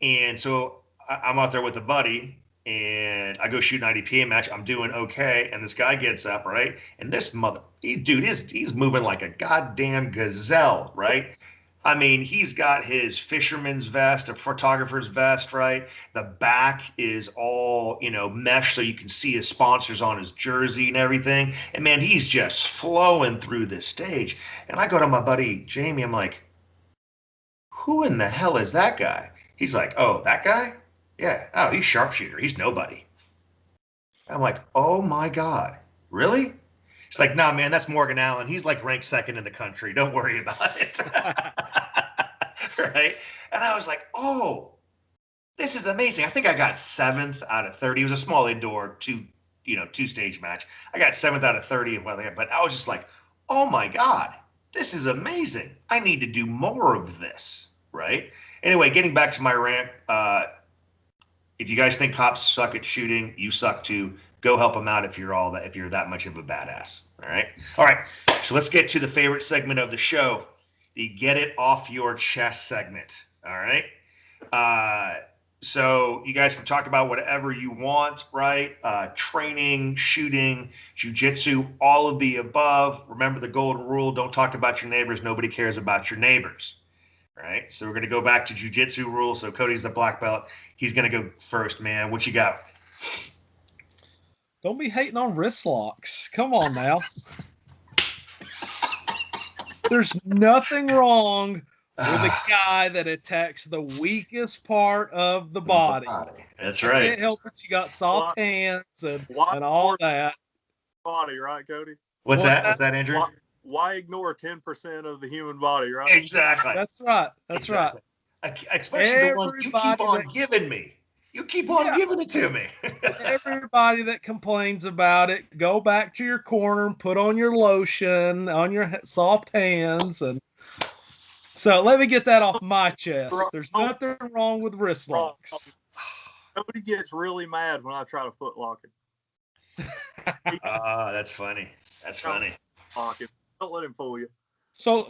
And so I'm out there with a buddy and I go shoot an IDPA match. I'm doing okay. And this guy gets up, right? And this he's moving like a goddamn gazelle, right? I mean, he's got his fisherman's vest, a photographer's vest, right? The back is all, you know, mesh so you can see his sponsors on his jersey and everything. And man, he's just flowing through this stage. And I go to my buddy Jamie, I'm like, who in the hell is that guy? He's like, oh, that guy? Yeah. Oh, he's sharpshooter. He's nobody. I'm like, oh my God, really? It's like, nah, man, that's Morgan Allen. He's like ranked 2nd in the country. Don't worry about it. Right? And I was like, oh, this is amazing. I think I got 7th out of 30. It was a small indoor 2-stage match. I got 7th out of 30 and whatever. But I was just like, oh my God, this is amazing. I need to do more of this. Right? Anyway, getting back to my rant, if you guys think cops suck at shooting, you suck too. Go help them out if you're that much of a badass. All right. So let's get to the favorite segment of the show, the get it off your chest segment. All right. So you guys can talk about whatever you want, right? Training, shooting, jiu-jitsu, all of the above. Remember the golden rule: don't talk about your neighbors. Nobody cares about your neighbors. All right. So we're going to go back to jiu-jitsu rules. So Cody's the black belt. He's going to go first, man. What you got? Don't be hating on wrist locks. Come on now. There's nothing wrong with a guy that attacks the weakest part of the body. That's right. Can't help it. You got soft hands and all that. Body, right, Cody? What's that, Andrew? why ignore 10% of the human body, right? Exactly. That's right. That's Exactly. Especially the one you keep on giving me. You keep on giving it to me. Everybody that complains about it, go back to your corner and put on your lotion on your soft hands. And so let me get that off my chest. There's nothing wrong with wrist locks. Nobody gets really mad when I try to foot lock him. That's funny. That's funny. Don't let him fool you. So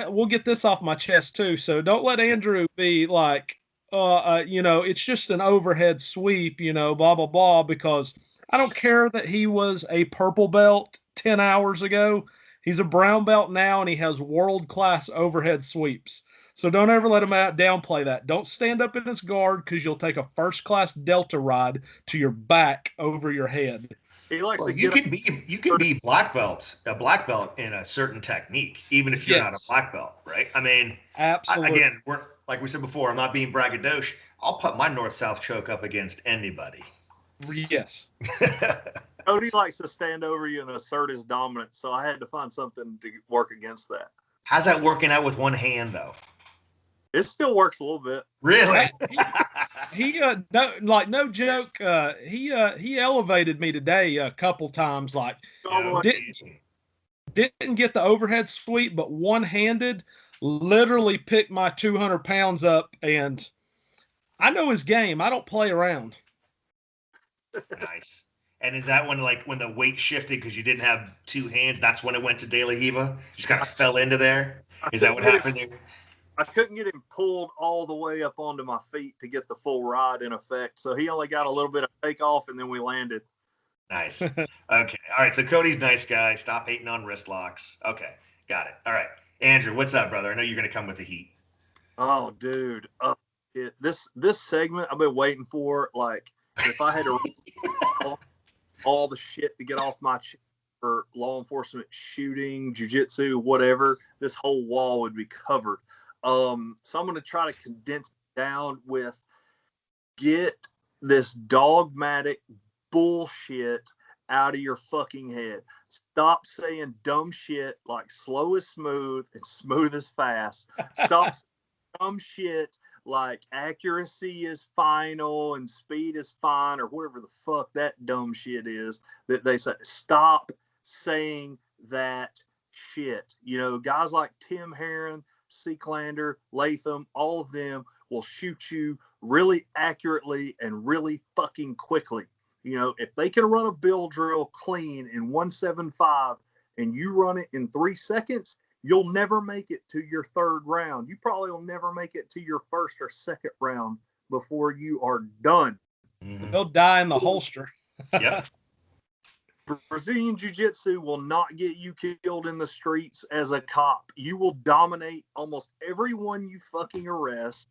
we'll get this off my chest too. So don't let Andrew be like, it's just an overhead sweep, blah, blah, blah, because I don't care that he was a purple belt 10 hours ago. He's a brown belt now, and he has world-class overhead sweeps. So don't ever let him downplay that. Don't stand up in his guard, because you'll take a first-class Delta ride to your back over your head. He likes to you can be a black belt in a certain technique, even if you're not a black belt, right? I mean, absolutely. Again, we're like we said before, I'm not being braggadocious. I'll put my north-south choke up against anybody. Yes. Cody likes to stand over you and assert his dominance, so I had to find something to work against that. How's that working out with one hand, though? It still works a little bit. Really? No joke. He elevated me today a couple times. Like, didn't get the overhead sweep, but one-handed literally picked my 200 pounds up, and I know his game. I don't play around. Nice. And is that when the weight shifted because you didn't have two hands? That's when it went to De La Riva? Just kind of fell into there? Is that what happened there? I couldn't get him pulled all the way up onto my feet to get the full ride in effect. So he only got a little bit of takeoff, and then we landed. Nice. Okay. All right. So Cody's nice guy. Stop hating on wrist locks. Okay. Got it. All right. Andrew, what's up, brother? I know you're going to come with the heat. Oh, dude. This segment I've been waiting for. Like, if I had to all the shit to get off my chest for law enforcement, shooting, jiu-jitsu, whatever, this whole wall would be covered. So I'm going to try to condense it down with get this dogmatic bullshit out of your fucking head. Stop saying dumb shit like slow is smooth and smooth is fast. Stop saying dumb shit like accuracy is final and speed is fine, or whatever the fuck that dumb shit is that they say. Stop saying that shit. Guys like Tim Herron, Seeklander, Latham, all of them will shoot you really accurately and really fucking quickly. If they can run a bill drill clean in 175 and you run it in 3 seconds, you'll never make it to your third round. You probably will never make it to your first or second round before you are done. Mm-hmm. They'll die in the holster. Yep. Brazilian Jiu-Jitsu will not get you killed in the streets as a cop. You will dominate almost everyone you fucking arrest.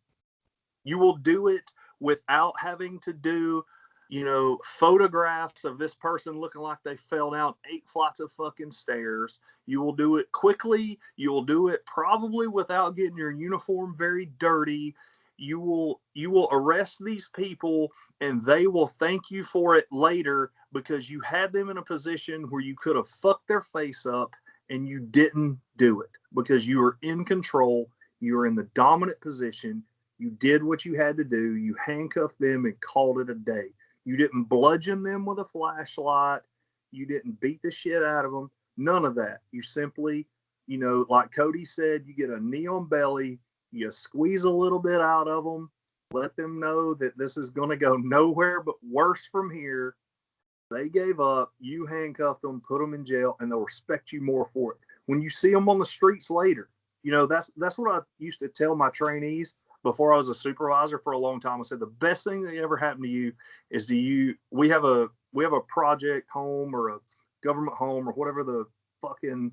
You will do it without having to do, photographs of this person looking like they fell down 8 flights of fucking stairs. You will do it quickly. You will do it probably without getting your uniform very dirty. You will arrest these people, and they will thank you for it later because you had them in a position where you could have fucked their face up and you didn't do it because you were in control. You were in the dominant position. You did what you had to do. You handcuffed them and called it a day. You didn't bludgeon them with a flashlight. You didn't beat the shit out of them. None of that. You simply, like Cody said, you get a knee on belly. You squeeze a little bit out of them. Let them know that this is going to go nowhere but worse from here. They gave up. You handcuffed them, put them in jail, and they'll respect you more for it. When you see them on the streets later, that's what I used to tell my trainees before I was a supervisor for a long time. I said, the best thing that ever happened to you is we have a project home or a government home or whatever the fucking,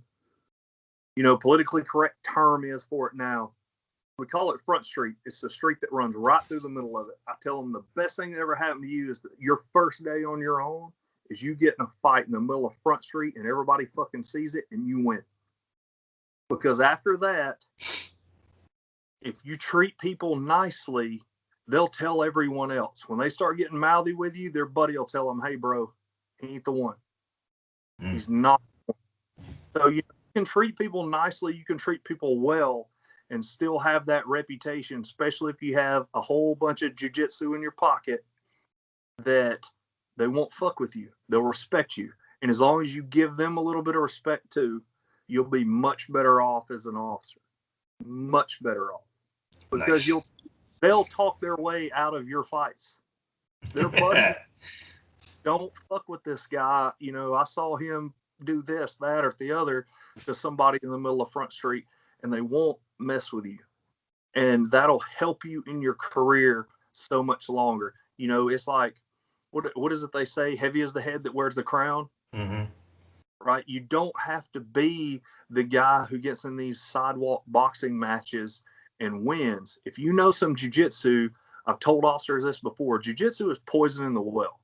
politically correct term is for it now. We call it Front Street. It's the street that runs right through the middle of it. I tell them the best thing that ever happened to you is that your first day on your own is you get in a fight in the middle of Front Street and everybody fucking sees it and you win. Because after that, if you treat people nicely, they'll tell everyone else. When they start getting mouthy with you, their buddy will tell them, hey, bro, he ain't the one. He's not the one. So, can treat people nicely, you can treat people well, and still have that reputation, especially if you have a whole bunch of jiu-jitsu in your pocket, that they won't fuck with you. They'll respect you. And as long as you give them a little bit of respect too, you'll be much better off as an officer. Much better off. Because Nice. they'll talk their way out of your fights. Their buddy, don't fuck with this guy. You know, I saw him do this, that, or the other to somebody in the middle of Front Street, and they won't mess with you. And that'll help you in your career so much longer. You know, it's like, what is it they say? Heavy is the head that wears the crown. Mm-hmm. Right? You don't have to be the guy who gets in these sidewalk boxing matches and wins. If you know some jiu-jitsu, I've told officers this before, jiu-jitsu is poison in the well.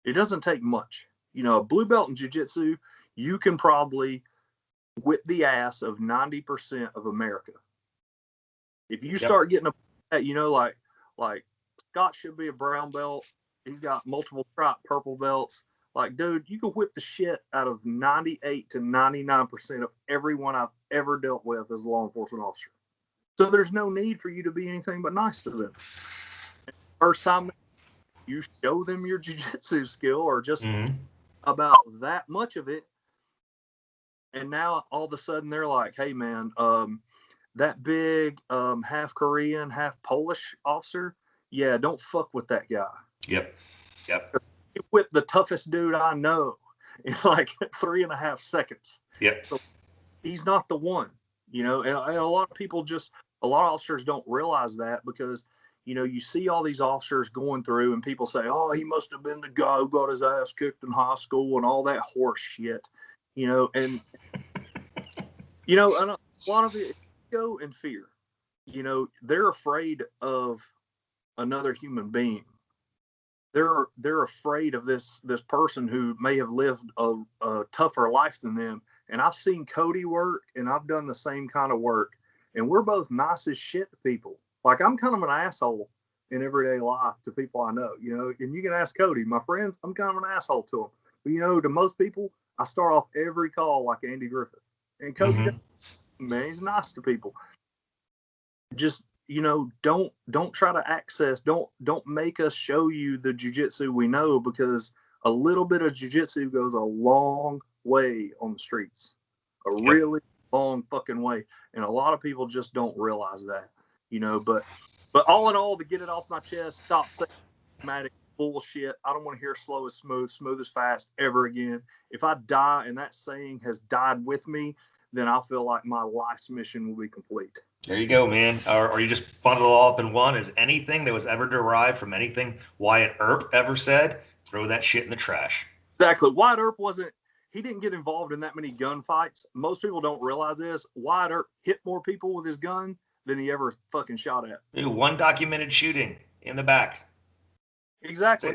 It doesn't take much. You know, a blue belt in jiu-jitsu, you can probably whip the ass of 90% of America. If you start getting you know, like Scott should be a brown belt. He's got multiple striped purple belts. Like, dude, you can whip the shit out of 98 to 99% of everyone I've ever dealt with as a law enforcement officer. So there's no need for you to be anything but nice to them. First time you show them your jiu-jitsu skill or just about that much of it, and now all of a sudden they're like, hey, man, that big half Korean, half Polish officer, yeah, don't fuck with that guy. Yep. He whipped the toughest dude I know in like 3.5 seconds. Yep. So he's not the one, you know, and a lot of officers don't realize that because, you know, you see all these officers going through and people say, oh, he must have been the guy who got his ass kicked in high school and all that horse shit, you know, and, you know, and a lot of it go in fear, you know, they're afraid of another human being. They're afraid of this person who may have lived a tougher life than them. And I've seen Cody work, and I've done the same kind of work. And we're both nice as shit to people. Like, I'm kind of an asshole in everyday life to people I know, you know. And you can ask Cody, my friends, I'm kind of an asshole to them. But, you know, to most people, I start off every call like Andy Griffith. And Cody, man, he's nice to people. Just, you know, don't try to don't make us show you the jiu-jitsu we know, because a little bit of jiu-jitsu goes a long way on the streets, really long fucking way. And a lot of people just don't realize that, you know, but all in all, to get it off my chest, stop saying dramatic bullshit. I don't want to hear slow is smooth is fast ever again. If I die and that saying has died with me, then I feel like my life's mission will be complete. There you go, man. Or you just bundle it all up in one. Is anything that was ever derived from anything Wyatt Earp ever said, throw that shit in the trash. Exactly. Wyatt Earp he didn't get involved in that many gunfights. Most people don't realize this. Wyatt Earp hit more people with his gun than he ever fucking shot at. Dude, one documented shooting in the back. Exactly.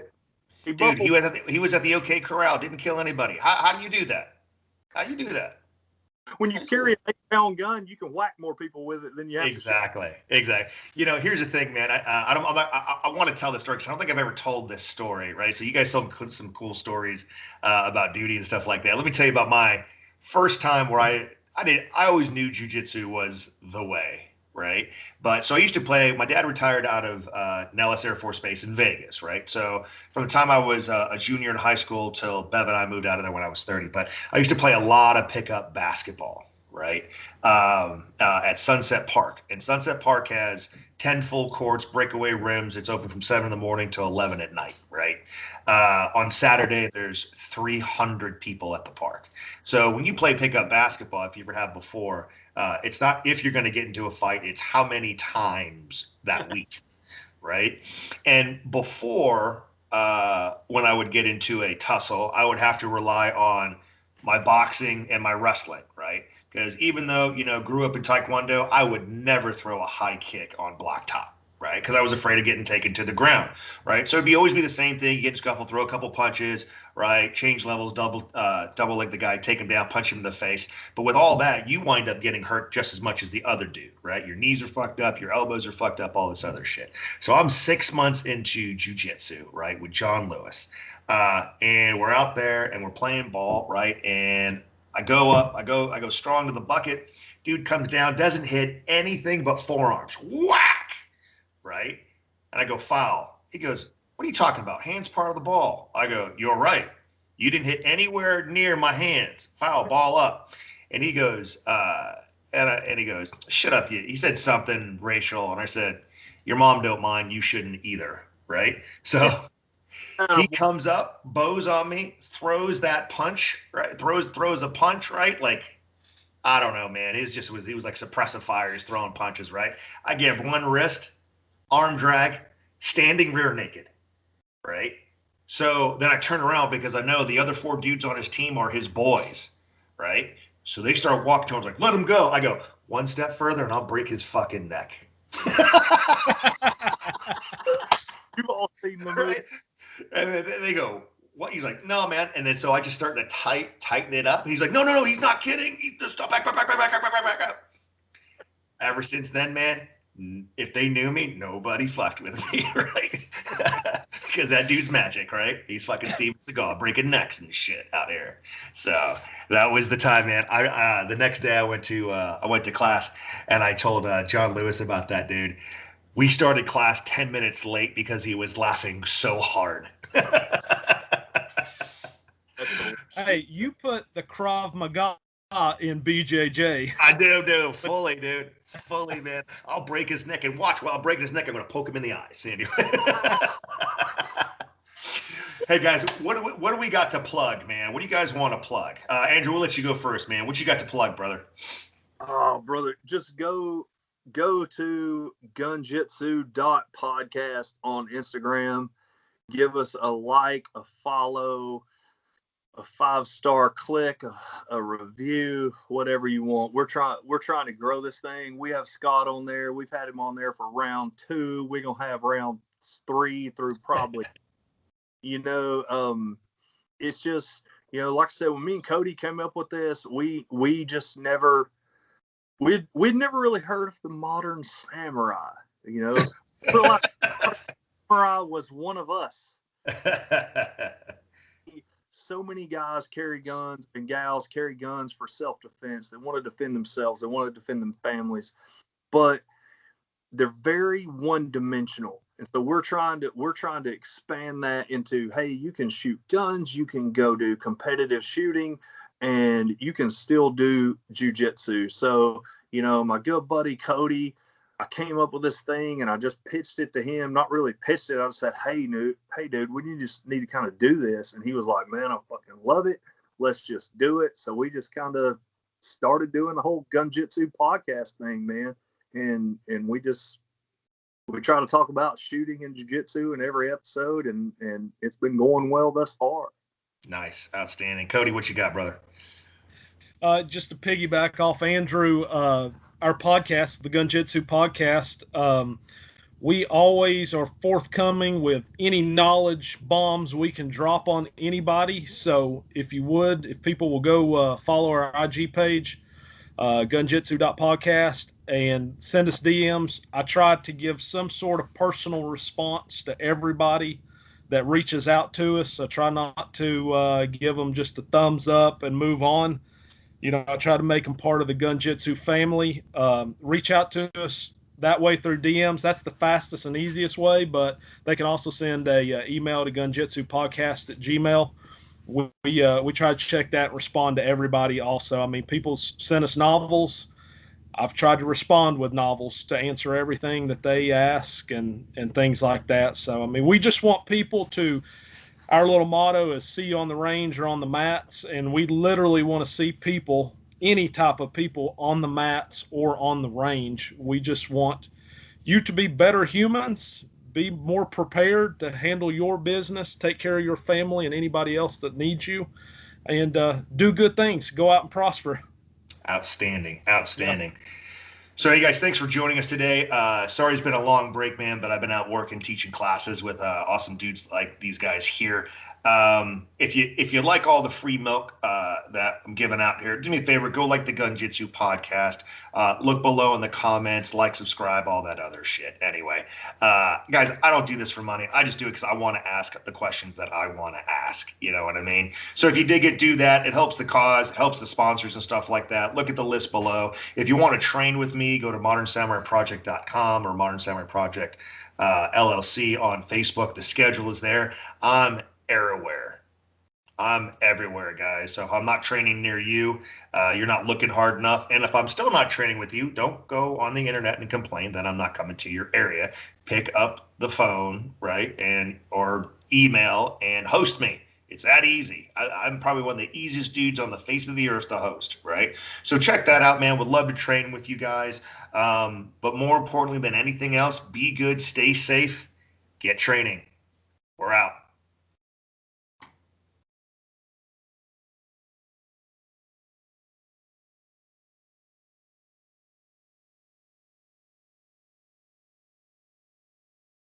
Dude, he was at the OK Corral, didn't kill anybody. How do you do that? How do you do that? When you carry an 8-pound gun, you can whack more people with it than you have Exactly. You know, here's the thing, man. I want to tell this story because I don't think I've ever told this story, right? So you guys told some cool stories about duty and stuff like that. Let me tell you about my first time where I always knew jiu-jitsu was the way, right? But so I used to play. My dad retired out of Nellis Air Force Base in Vegas, right? So from the time I was a junior in high school till Bev and I moved out of there when I was 30. But I used to play a lot of pickup basketball, right? At Sunset Park. And Sunset Park has 10 full courts, breakaway rims. It's open from 7 in the morning till 11 at night, right? On Saturday, there's 300 people at the park. So when you play pickup basketball, if you ever have before, it's not if you're going to get into a fight, it's how many times that week, right? And before, when I would get into a tussle, I would have to rely on my boxing and my wrestling, right? Because even though, you know, grew up in Taekwondo, I would never throw a high kick on blacktop, right? Because I was afraid of getting taken to the ground, right? So always be the same thing. You get in scuffle, throw a couple punches, right? Change levels, double leg the guy, take him down, punch him in the face. But with all that, you wind up getting hurt just as much as the other dude, right? Your knees are fucked up, your elbows are fucked up, all this other shit. So I'm 6 months into jiu-jitsu, right, with John Lewis. And we're out there and we're playing ball, right? And I go up, I go strong to the bucket. Dude comes down, doesn't hit anything but forearms. Whack! Right? And I go, foul. He goes, what are you talking about? Hands part of the ball. I go, you're right. You didn't hit anywhere near my hands. Foul, ball up. And he goes, and he goes, shut up, you. He said something racial, and I said, your mom don't mind, you shouldn't either, right? So he comes up, bows on me, throws that punch, right? Throws a punch, right? Like, I don't know, man. He was like suppressive fire. He's throwing punches, right? I give one wrist, arm drag, standing rear naked, right? So then I turn around because I know the other 4 dudes on his team are his boys, right? So they start walking towards, like, let him go. I go, one step further and I'll break his fucking neck. You've all seen the movie. Right? And then they go, what? He's like, no, man. And then so I just start to tighten it up. And he's like, no, he's not kidding. He just stop, back up. Ever since then, man, if they knew me, nobody fucked with me, right? Because that dude's magic, right? He's fucking Steven Seagal, breaking necks and shit out here. So that was the time, man. The next day I went to class, and I told John Lewis about that dude. We started class 10 minutes late because he was laughing so hard. Hey, you put the Krav Maga in BJJ. I do. Fully, dude. Fully, man. I'll break his neck, and watch while I'm breaking his neck, I'm going to poke him in the eyes. Anyway. Hey, guys, what do we got to plug, man? What do you guys want to plug? Andrew, we'll let you go first, man. What you got to plug, brother? Oh, brother, just go to Gun-Jitsu.podcast on Instagram. Give us a like, a follow, a 5-star click, a review, whatever you want. We're trying to grow this thing. We have Scott on there. We've had him on there for round 2. We're gonna have round 3 through probably. It's just, like I said, when me and Cody came up with this, we just never. We'd never really heard of the modern samurai, Like samurai was one of us. So many guys carry guns and gals carry guns for self-defense. They want to defend themselves. They want to defend their families, but they're very one-dimensional. And so we're trying to expand that into, hey, you can shoot guns, you can go do competitive shooting, and you can still do jiu-jitsu. So, my good buddy Cody, I came up with this thing and I just pitched it to him. Not really pitched it. I just said, hey, dude, we just need to kind of do this. And he was like, man, I fucking love it. Let's just do it. So we just kind of started doing the whole Gun-Jitsu podcast thing, man. And we try to talk about shooting and jiu-jitsu in every episode, and it's been going well thus far. Nice. Outstanding. Cody, what you got, brother? Just to piggyback off Andrew, our podcast, the Gun-Jitsu Podcast, we always are forthcoming with any knowledge bombs we can drop on anybody. So if people will go follow our IG page, gunjitsu.podcast, and send us DMs. I try to give some sort of personal response to everybody that reaches out to us. I try not to give them just a thumbs up and move on. I try to make them part of the Gun-Jitsu family. Reach out to us that way through DMs. That's the fastest and easiest way, but they can also send a email to gunjitsupodcast@gmail.com. We try to check that and respond to everybody also. I mean, people send us novels. I've tried to respond with novels to answer everything that they ask and things like that. So, I mean, we just want people to, our little motto is see you on the range or on the mats. And we literally want to see people, any type of people on the mats or on the range. We just want you to be better humans, be more prepared to handle your business, take care of your family and anybody else that needs you, and do good things. Go out and prosper. Outstanding. Yeah. So, hey guys, thanks for joining us today. Sorry it's been a long break, man, but I've been out working, teaching classes with awesome dudes like these guys here. If you like all the free milk that I'm giving out here, do me a favor, go like the Gun-Jitsu Podcast. Look below in the comments, like, subscribe, all that other shit. Anyway, guys, I don't do this for money. I just do it because I want to ask the questions that I want to ask. You know what I mean? So if you dig it, do that. It helps the cause, it helps the sponsors and stuff like that. Look at the list below. If you want to train with me, go to modernsamuraiproject.com or Modern Samurai Project LLC on Facebook. The schedule is there. I'm everywhere. I'm everywhere, guys. So if I'm not training near you, you're not looking hard enough. And if I'm still not training with you, don't go on the internet and complain that I'm not coming to your area. Pick up the phone, right? Or email and host me. It's that easy. I'm probably one of the easiest dudes on the face of the earth to host, right? So check that out, man. Would love to train with you guys. But more importantly than anything else, be good, stay safe, get training. We're out.